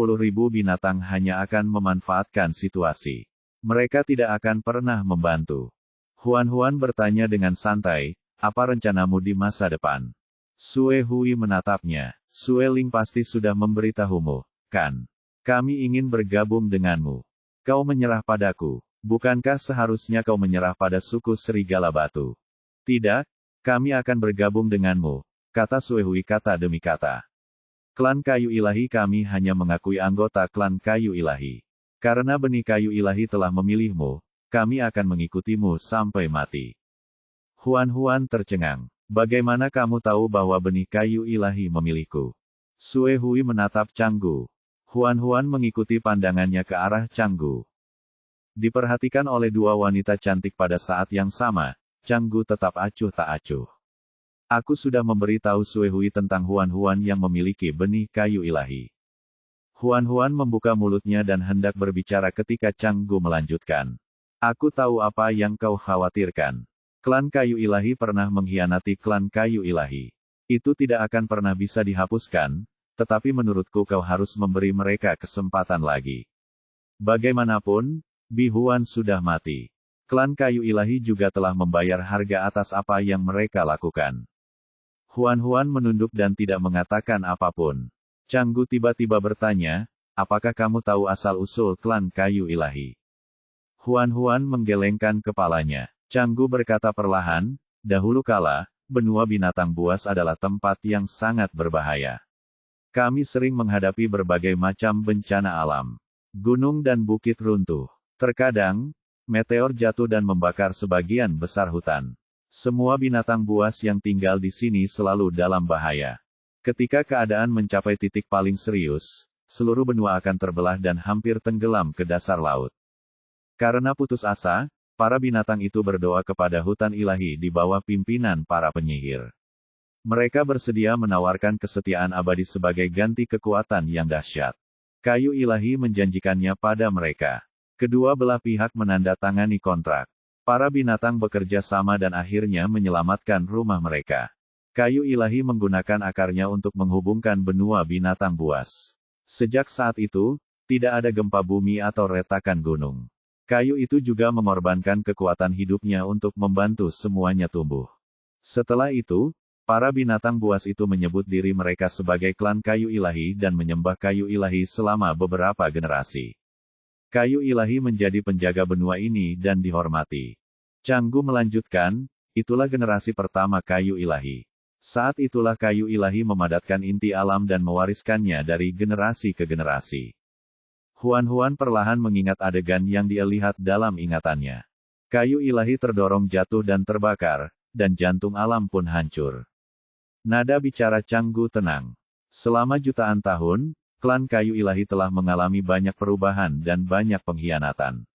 binatang hanya akan memanfaatkan situasi. Mereka tidak akan pernah membantu. Huan bertanya dengan santai, apa rencanamu di masa depan? Sue Hui menatapnya. Sue Ling pasti sudah memberitahumu, kan? Kami ingin bergabung denganmu. Kau menyerah padaku. Bukankah seharusnya kau menyerah pada suku Serigala Batu? Tidak, kami akan bergabung denganmu, kata Sue Hui kata demi kata. Klan Kayu Ilahi kami hanya mengakui anggota klan Kayu Ilahi. Karena benih kayu ilahi telah memilihmu, kami akan mengikutimu sampai mati. Huan tercengang. Bagaimana kamu tahu bahwa benih kayu ilahi memilihku? Sue Hui menatap Canggu. Huan mengikuti pandangannya ke arah Canggu. Diperhatikan oleh dua wanita cantik pada saat yang sama, Canggu tetap acuh tak acuh. Aku sudah memberitahu Sue Hui tentang Huan yang memiliki benih kayu ilahi. Huan membuka mulutnya dan hendak berbicara ketika Canggu melanjutkan. Aku tahu apa yang kau khawatirkan. Klan Kayu Ilahi pernah mengkhianati klan Kayu Ilahi. Itu tidak akan pernah bisa dihapuskan, tetapi menurutku kau harus memberi mereka kesempatan lagi. Bagaimanapun, Bi Huan sudah mati. Klan Kayu Ilahi juga telah membayar harga atas apa yang mereka lakukan. Huan menunduk dan tidak mengatakan apapun. Canggu tiba-tiba bertanya, apakah kamu tahu asal-usul klan Kayu Ilahi? Huan menggelengkan kepalanya. Canggu berkata perlahan, dahulu kala, benua binatang buas adalah tempat yang sangat berbahaya. Kami sering menghadapi berbagai macam bencana alam. Gunung dan bukit runtuh. Terkadang, meteor jatuh dan membakar sebagian besar hutan. Semua binatang buas yang tinggal di sini selalu dalam bahaya. Ketika keadaan mencapai titik paling serius, seluruh benua akan terbelah dan hampir tenggelam ke dasar laut. Karena putus asa, para binatang itu berdoa kepada hutan ilahi di bawah pimpinan para penyihir. Mereka bersedia menawarkan kesetiaan abadi sebagai ganti kekuatan yang dahsyat. Kayu ilahi menjanjikannya pada mereka. Kedua belah pihak menandatangani kontrak. Para binatang bekerja sama dan akhirnya menyelamatkan rumah mereka. Kayu ilahi menggunakan akarnya untuk menghubungkan benua binatang buas. Sejak saat itu, tidak ada gempa bumi atau retakan gunung. Kayu itu juga mengorbankan kekuatan hidupnya untuk membantu semuanya tumbuh. Setelah itu, para binatang buas itu menyebut diri mereka sebagai klan Kayu Ilahi dan menyembah Kayu Ilahi selama beberapa generasi. Kayu Ilahi menjadi penjaga benua ini dan dihormati. Canggu melanjutkan, itulah generasi pertama Kayu Ilahi. Saat itulah Kayu Ilahi memadatkan inti alam dan mewariskannya dari generasi ke generasi. Huan perlahan mengingat adegan yang dia lihat dalam ingatannya. Kayu Ilahi terdorong jatuh dan terbakar, dan jantung alam pun hancur. Nada bicara Canggu tenang. Selama jutaan tahun, klan Kayu Ilahi telah mengalami banyak perubahan dan banyak pengkhianatan.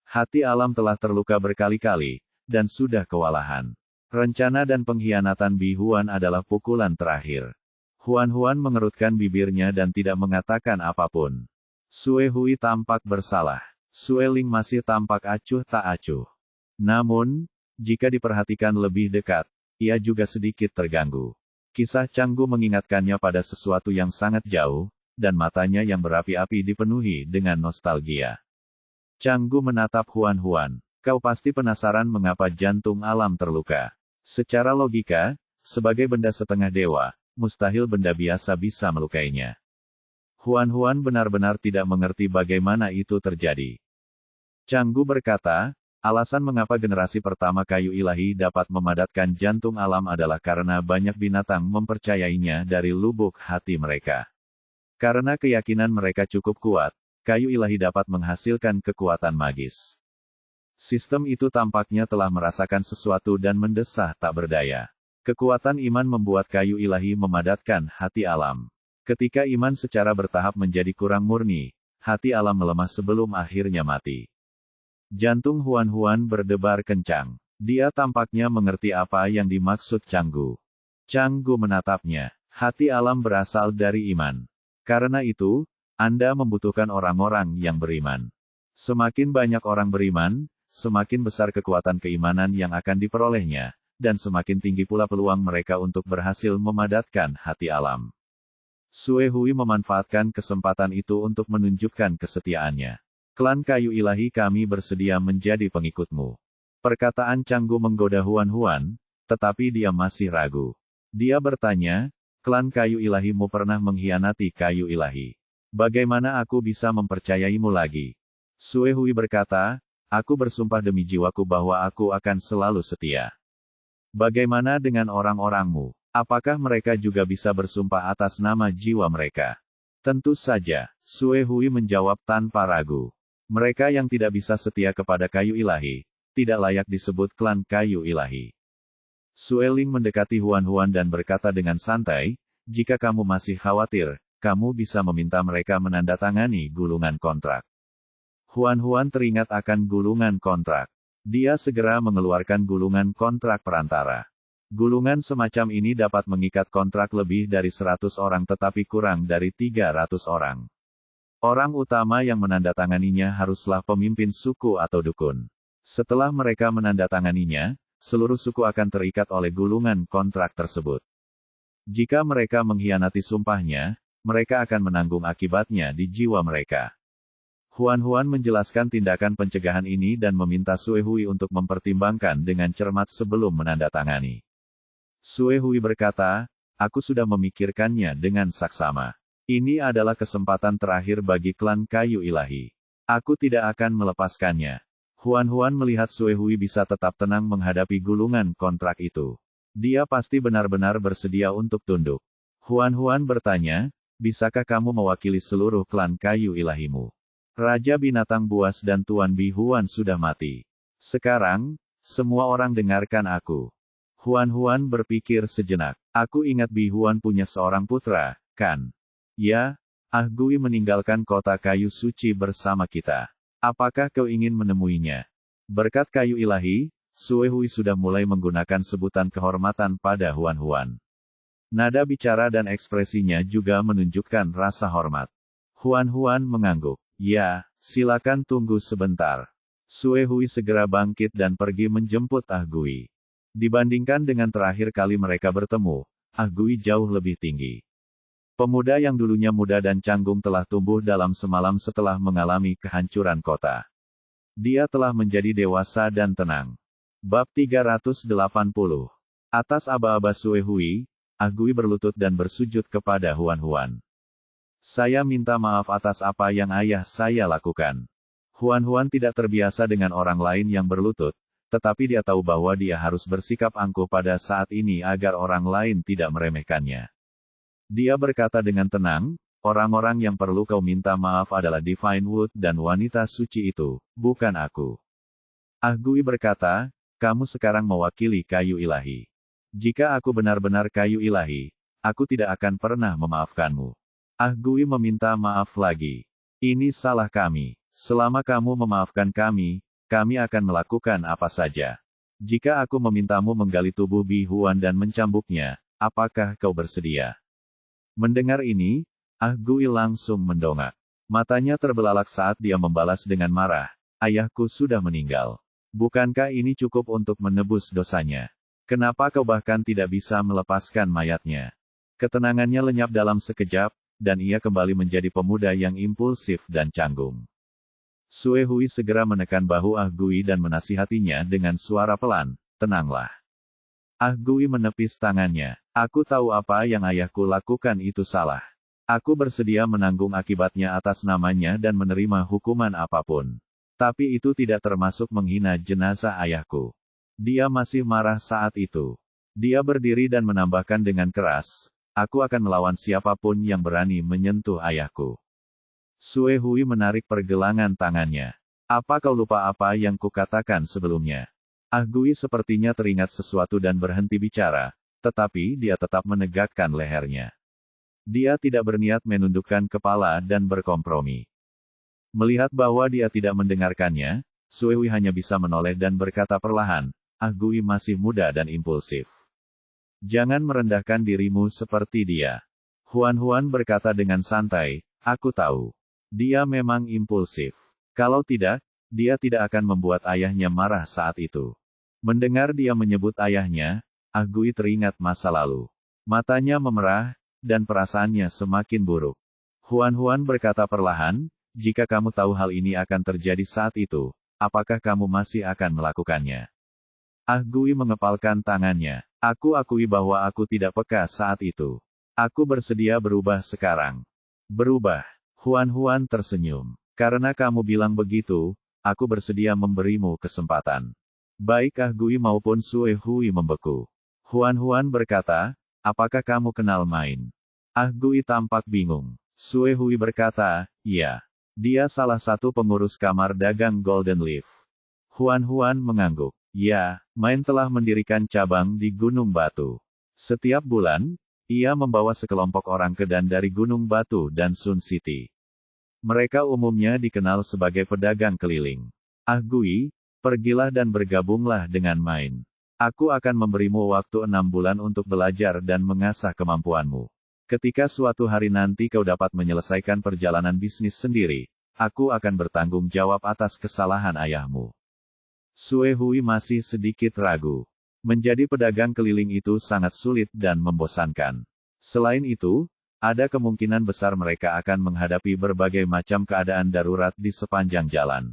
Hati alam telah terluka berkali-kali, dan sudah kewalahan. Rencana dan pengkhianatan Bi Huan adalah pukulan terakhir. Huan mengerutkan bibirnya dan tidak mengatakan apapun. Sue Hui tampak bersalah. Sue Ling masih tampak acuh tak acuh. Namun, jika diperhatikan lebih dekat, ia juga sedikit terganggu. Kisah Canggu mengingatkannya pada sesuatu yang sangat jauh, dan matanya yang berapi-api dipenuhi dengan nostalgia. Canggu menatap Huan. Kau pasti penasaran mengapa jantung alam terluka. Secara logika, sebagai benda setengah dewa, mustahil benda biasa bisa melukainya. Huan benar-benar tidak mengerti bagaimana itu terjadi. Canggu berkata, alasan mengapa generasi pertama Kayu Ilahi dapat memadatkan jantung alam adalah karena banyak binatang mempercayainya dari lubuk hati mereka. Karena keyakinan mereka cukup kuat, Kayu Ilahi dapat menghasilkan kekuatan magis. Sistem itu tampaknya telah merasakan sesuatu dan mendesah tak berdaya. Kekuatan iman membuat kayu ilahi memadatkan hati alam. Ketika iman secara bertahap menjadi kurang murni, hati alam melemah sebelum akhirnya mati. Jantung Huan berdebar kencang. Dia tampaknya mengerti apa yang dimaksud Canggu. Canggu menatapnya. Hati alam berasal dari iman. Karena itu, Anda membutuhkan orang-orang yang beriman. Semakin banyak orang beriman, semakin besar kekuatan keimanan yang akan diperolehnya, dan semakin tinggi pula peluang mereka untuk berhasil memadatkan hati alam. Sue Hui memanfaatkan kesempatan itu untuk menunjukkan kesetiaannya. Klan kayu ilahi kami bersedia menjadi pengikutmu. Perkataan Canggu menggoda Huan, tetapi dia masih ragu. Dia bertanya, klan kayu ilahimu pernah mengkhianati kayu ilahi. Bagaimana aku bisa mempercayaimu lagi? Sue Hui berkata, aku bersumpah demi jiwaku bahwa aku akan selalu setia. Bagaimana dengan orang-orangmu? Apakah mereka juga bisa bersumpah atas nama jiwa mereka? Tentu saja, Sue Hui menjawab tanpa ragu. Mereka yang tidak bisa setia kepada kayu ilahi, tidak layak disebut klan kayu ilahi. Sue Ling mendekati Huan dan berkata dengan santai, jika kamu masih khawatir, kamu bisa meminta mereka menandatangani gulungan kontrak. Huan teringat akan gulungan kontrak. Dia segera mengeluarkan gulungan kontrak perantara. Gulungan semacam ini dapat mengikat kontrak lebih dari 100 orang tetapi kurang dari 300 orang. Orang utama yang menandatanganinya haruslah pemimpin suku atau dukun. Setelah mereka menandatanganinya, seluruh suku akan terikat oleh gulungan kontrak tersebut. Jika mereka mengkhianati sumpahnya, mereka akan menanggung akibatnya di jiwa mereka. Huan menjelaskan tindakan pencegahan ini dan meminta Sue Hui untuk mempertimbangkan dengan cermat sebelum menandatangani. Sue Hui berkata, aku sudah memikirkannya dengan saksama. Ini adalah kesempatan terakhir bagi klan kayu ilahi. Aku tidak akan melepaskannya. Huan melihat Sue Hui bisa tetap tenang menghadapi gulungan kontrak itu. Dia pasti benar-benar bersedia untuk tunduk. Huan bertanya, bisakah kamu mewakili seluruh klan kayu ilahimu? Raja binatang buas dan Tuan Bi Huan sudah mati. Sekarang, semua orang dengarkan aku. Huan berpikir sejenak. Aku ingat Bi Huan punya seorang putra, kan? Ya, Gui meninggalkan kota kayu suci bersama kita. Apakah kau ingin menemuinya? Berkat kayu ilahi, Sue Hui sudah mulai menggunakan sebutan kehormatan pada Huan. Nada bicara dan ekspresinya juga menunjukkan rasa hormat. Huan mengangguk. Ya, silakan tunggu sebentar. Sue Hui segera bangkit dan pergi menjemput Gui. Dibandingkan dengan terakhir kali mereka bertemu, Gui jauh lebih tinggi. Pemuda yang dulunya muda dan canggung telah tumbuh dalam semalam setelah mengalami kehancuran kota. Dia telah menjadi dewasa dan tenang. Bab 380. Atas aba-aba Sue Hui, Gui berlutut dan bersujud kepada Huan. Saya minta maaf atas apa yang ayah saya lakukan. Huan tidak terbiasa dengan orang lain yang berlutut, tetapi dia tahu bahwa dia harus bersikap angkuh pada saat ini agar orang lain tidak meremehkannya. Dia berkata dengan tenang, orang-orang yang perlu kau minta maaf adalah Divine Wood dan wanita suci itu, bukan aku. Gui berkata, kamu sekarang mewakili kayu ilahi. Jika aku benar-benar kayu ilahi, aku tidak akan pernah memaafkanmu. Gui meminta maaf lagi. Ini salah kami. Selama kamu memaafkan kami akan melakukan apa saja. Jika aku memintamu menggali tubuh Bi Huan dan mencambuknya, apakah kau bersedia? Mendengar ini, Gui langsung mendongak. Matanya terbelalak saat dia membalas dengan marah, ayahku sudah meninggal. Bukankah ini cukup untuk menebus dosanya? Kenapa kau bahkan tidak bisa melepaskan mayatnya? Ketenangannya lenyap dalam sekejap, dan ia kembali menjadi pemuda yang impulsif dan canggung. Sue Hui segera menekan bahu Gui dan menasihatinya dengan suara pelan, tenanglah. Gui menepis tangannya. Aku tahu apa yang ayahku lakukan itu salah. Aku bersedia menanggung akibatnya atas namanya dan menerima hukuman apapun. Tapi itu tidak termasuk menghina jenazah ayahku. Dia masih marah saat itu. Dia berdiri dan menambahkan dengan keras, aku akan melawan siapapun yang berani menyentuh ayahku. Sue Hui menarik pergelangan tangannya. Apa kau lupa apa yang kukatakan sebelumnya? Ah Gui sepertinya teringat sesuatu dan berhenti bicara, tetapi dia tetap menegakkan lehernya. Dia tidak berniat menundukkan kepala dan berkompromi. Melihat bahwa dia tidak mendengarkannya, Sue Hui hanya bisa menoleh dan berkata perlahan, Ah Gui masih muda dan impulsif. Jangan merendahkan dirimu seperti dia. Huan berkata dengan santai, aku tahu. Dia memang impulsif. Kalau tidak, dia tidak akan membuat ayahnya marah saat itu. Mendengar dia menyebut ayahnya, Ah Gui teringat masa lalu. Matanya memerah, dan perasaannya semakin buruk. Huan berkata perlahan, jika kamu tahu hal ini akan terjadi saat itu, apakah kamu masih akan melakukannya? Ah Gui mengepalkan tangannya. Aku akui bahwa aku tidak peka saat itu. Aku bersedia berubah sekarang. Berubah. Huan tersenyum. Karena kamu bilang begitu, aku bersedia memberimu kesempatan. Baik Ah Gui maupun Sue Hui membeku. Huan berkata, apakah kamu kenal main? Ah Gui tampak bingung. Sue Hui berkata, iya. Dia salah satu pengurus kamar dagang Golden Leaf. Huan mengangguk. Ya, Main telah mendirikan cabang di Gunung Batu. Setiap bulan, ia membawa sekelompok orang ke dan dari Gunung Batu dan Sun City. Mereka umumnya dikenal sebagai pedagang keliling. Ah Gui, pergilah dan bergabunglah dengan Main. Aku akan memberimu waktu 6 bulan untuk belajar dan mengasah kemampuanmu. Ketika suatu hari nanti kau dapat menyelesaikan perjalanan bisnis sendiri, aku akan bertanggung jawab atas kesalahan ayahmu. Sue Hui masih sedikit ragu. Menjadi pedagang keliling itu sangat sulit dan membosankan. Selain itu, ada kemungkinan besar mereka akan menghadapi berbagai macam keadaan darurat di sepanjang jalan.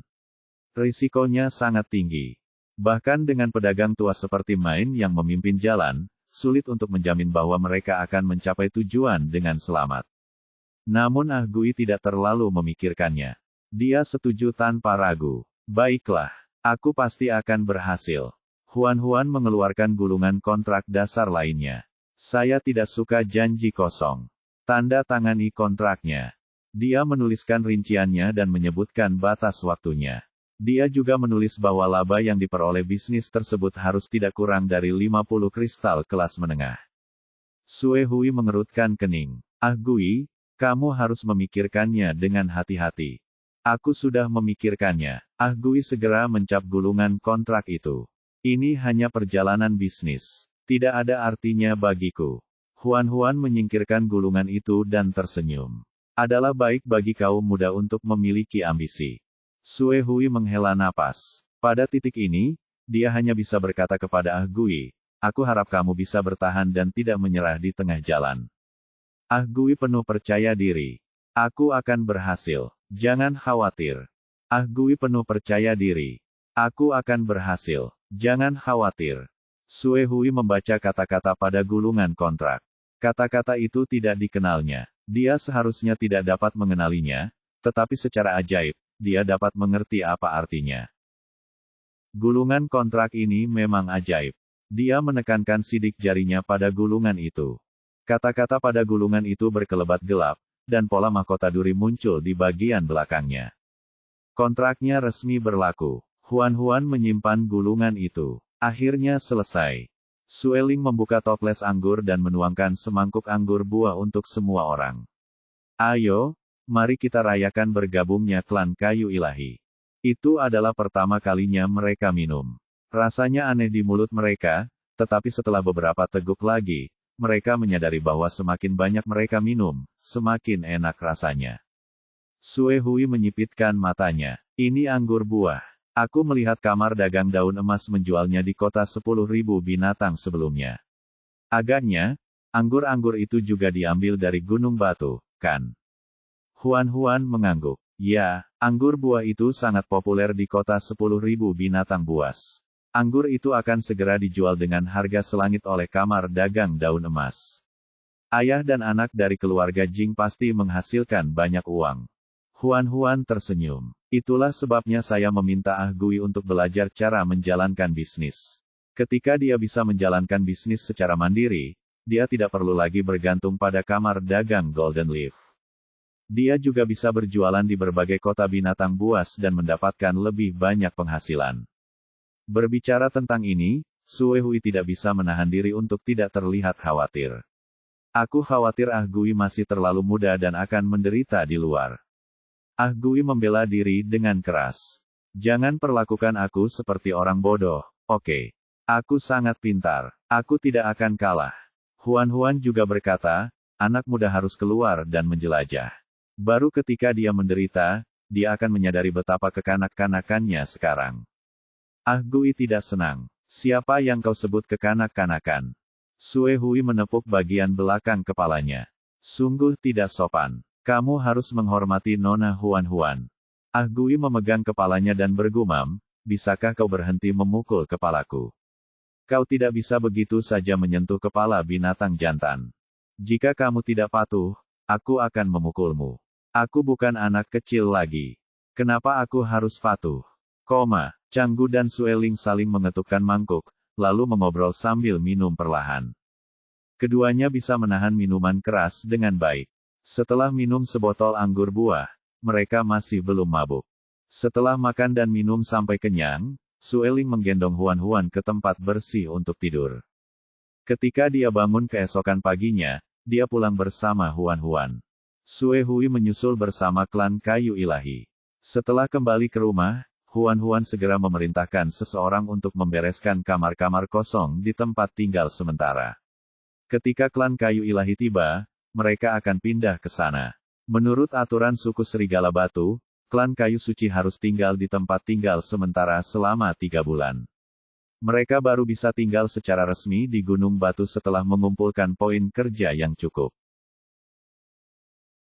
Risikonya sangat tinggi. Bahkan dengan pedagang tua seperti Main yang memimpin jalan, sulit untuk menjamin bahwa mereka akan mencapai tujuan dengan selamat. Namun Ah Gui tidak terlalu memikirkannya. Dia setuju tanpa ragu. Baiklah, aku pasti akan berhasil. Huan mengeluarkan gulungan kontrak dasar lainnya. Saya tidak suka janji kosong. Tanda tangani kontraknya. Dia menuliskan rinciannya dan menyebutkan batas waktunya. Dia juga menulis bahwa laba yang diperoleh bisnis tersebut harus tidak kurang dari 50 kristal kelas menengah. Sue Hui mengerutkan kening. Ah Gui, kamu harus memikirkannya dengan hati-hati. Aku sudah memikirkannya. Ah Gui segera mencap gulungan kontrak itu. Ini hanya perjalanan bisnis. Tidak ada artinya bagiku. Huan menyingkirkan gulungan itu dan tersenyum. Adalah baik bagi kaum muda untuk memiliki ambisi. Sue Hui menghela napas. Pada titik ini, dia hanya bisa berkata kepada Ah Gui, aku harap kamu bisa bertahan dan tidak menyerah di tengah jalan. Ah Gui penuh percaya diri. Aku akan berhasil. Jangan khawatir. Ah Gui penuh percaya diri. Aku akan berhasil. Jangan khawatir. Sue Hui membaca kata-kata pada gulungan kontrak. Kata-kata itu tidak dikenalnya. Dia seharusnya tidak dapat mengenalinya, tetapi secara ajaib, dia dapat mengerti apa artinya. Gulungan kontrak ini memang ajaib. Dia menekankan sidik jarinya pada gulungan itu. Kata-kata pada gulungan itu berkelebat gelap, dan pola mahkota duri muncul di bagian belakangnya. Kontraknya resmi berlaku. Huan menyimpan gulungan itu. Akhirnya selesai. Sueling membuka toples anggur dan menuangkan semangkuk anggur buah untuk semua orang. Ayo, mari kita rayakan bergabungnya klan kayu ilahi. Itu adalah pertama kalinya mereka minum. Rasanya aneh di mulut mereka, tetapi setelah beberapa teguk lagi, mereka menyadari bahwa semakin banyak mereka minum, semakin enak rasanya. Sue Hui menyipitkan matanya. Ini anggur buah. Aku melihat kamar dagang daun emas menjualnya di kota 10.000 binatang sebelumnya. Agaknya, anggur-anggur itu juga diambil dari Gunung Batu, kan? Huan mengangguk. Ya, anggur buah itu sangat populer di kota 10.000 binatang buas. Anggur itu akan segera dijual dengan harga selangit oleh kamar dagang daun emas. Ayah dan anak dari keluarga Jing pasti menghasilkan banyak uang. Huan tersenyum. Itulah sebabnya saya meminta Ah Gui untuk belajar cara menjalankan bisnis. Ketika dia bisa menjalankan bisnis secara mandiri, dia tidak perlu lagi bergantung pada kamar dagang Golden Leaf. Dia juga bisa berjualan di berbagai kota binatang buas dan mendapatkan lebih banyak penghasilan. Berbicara tentang ini, Sue Hui tidak bisa menahan diri untuk tidak terlihat khawatir. Aku khawatir Ah Gui masih terlalu muda dan akan menderita di luar. Ah Gui membela diri dengan keras. Jangan perlakukan aku seperti orang bodoh, oke? Aku sangat pintar. Aku tidak akan kalah. Huan juga berkata, anak muda harus keluar dan menjelajah. Baru ketika dia menderita, dia akan menyadari betapa kekanak-kanakannya sekarang. Ah Gui tidak senang. Siapa yang kau sebut kekanak-kanakan? Sue Hui menepuk bagian belakang kepalanya. Sungguh tidak sopan. Kamu harus menghormati Nona Huan. Ah Gui memegang kepalanya dan bergumam, bisakah kau berhenti memukul kepalaku? Kau tidak bisa begitu saja menyentuh kepala binatang jantan. Jika kamu tidak patuh, aku akan memukulmu. Aku bukan anak kecil lagi. Kenapa aku harus patuh? Canggu dan Sueling saling mengetukkan mangkuk, lalu mengobrol sambil minum perlahan. Keduanya bisa menahan minuman keras dengan baik. Setelah minum sebotol anggur buah, mereka masih belum mabuk. Setelah makan dan minum sampai kenyang, Sueling menggendong Huan ke tempat bersih untuk tidur. Ketika dia bangun keesokan paginya, dia pulang bersama Huan. Sue Hui menyusul bersama klan kayu ilahi. Setelah kembali ke rumah, Huan segera memerintahkan seseorang untuk membereskan kamar-kamar kosong di tempat tinggal sementara. Ketika klan kayu ilahi tiba, mereka akan pindah ke sana. Menurut aturan suku Serigala Batu, klan kayu suci harus tinggal di tempat tinggal sementara selama 3 bulan. Mereka baru bisa tinggal secara resmi di Gunung Batu setelah mengumpulkan poin kerja yang cukup.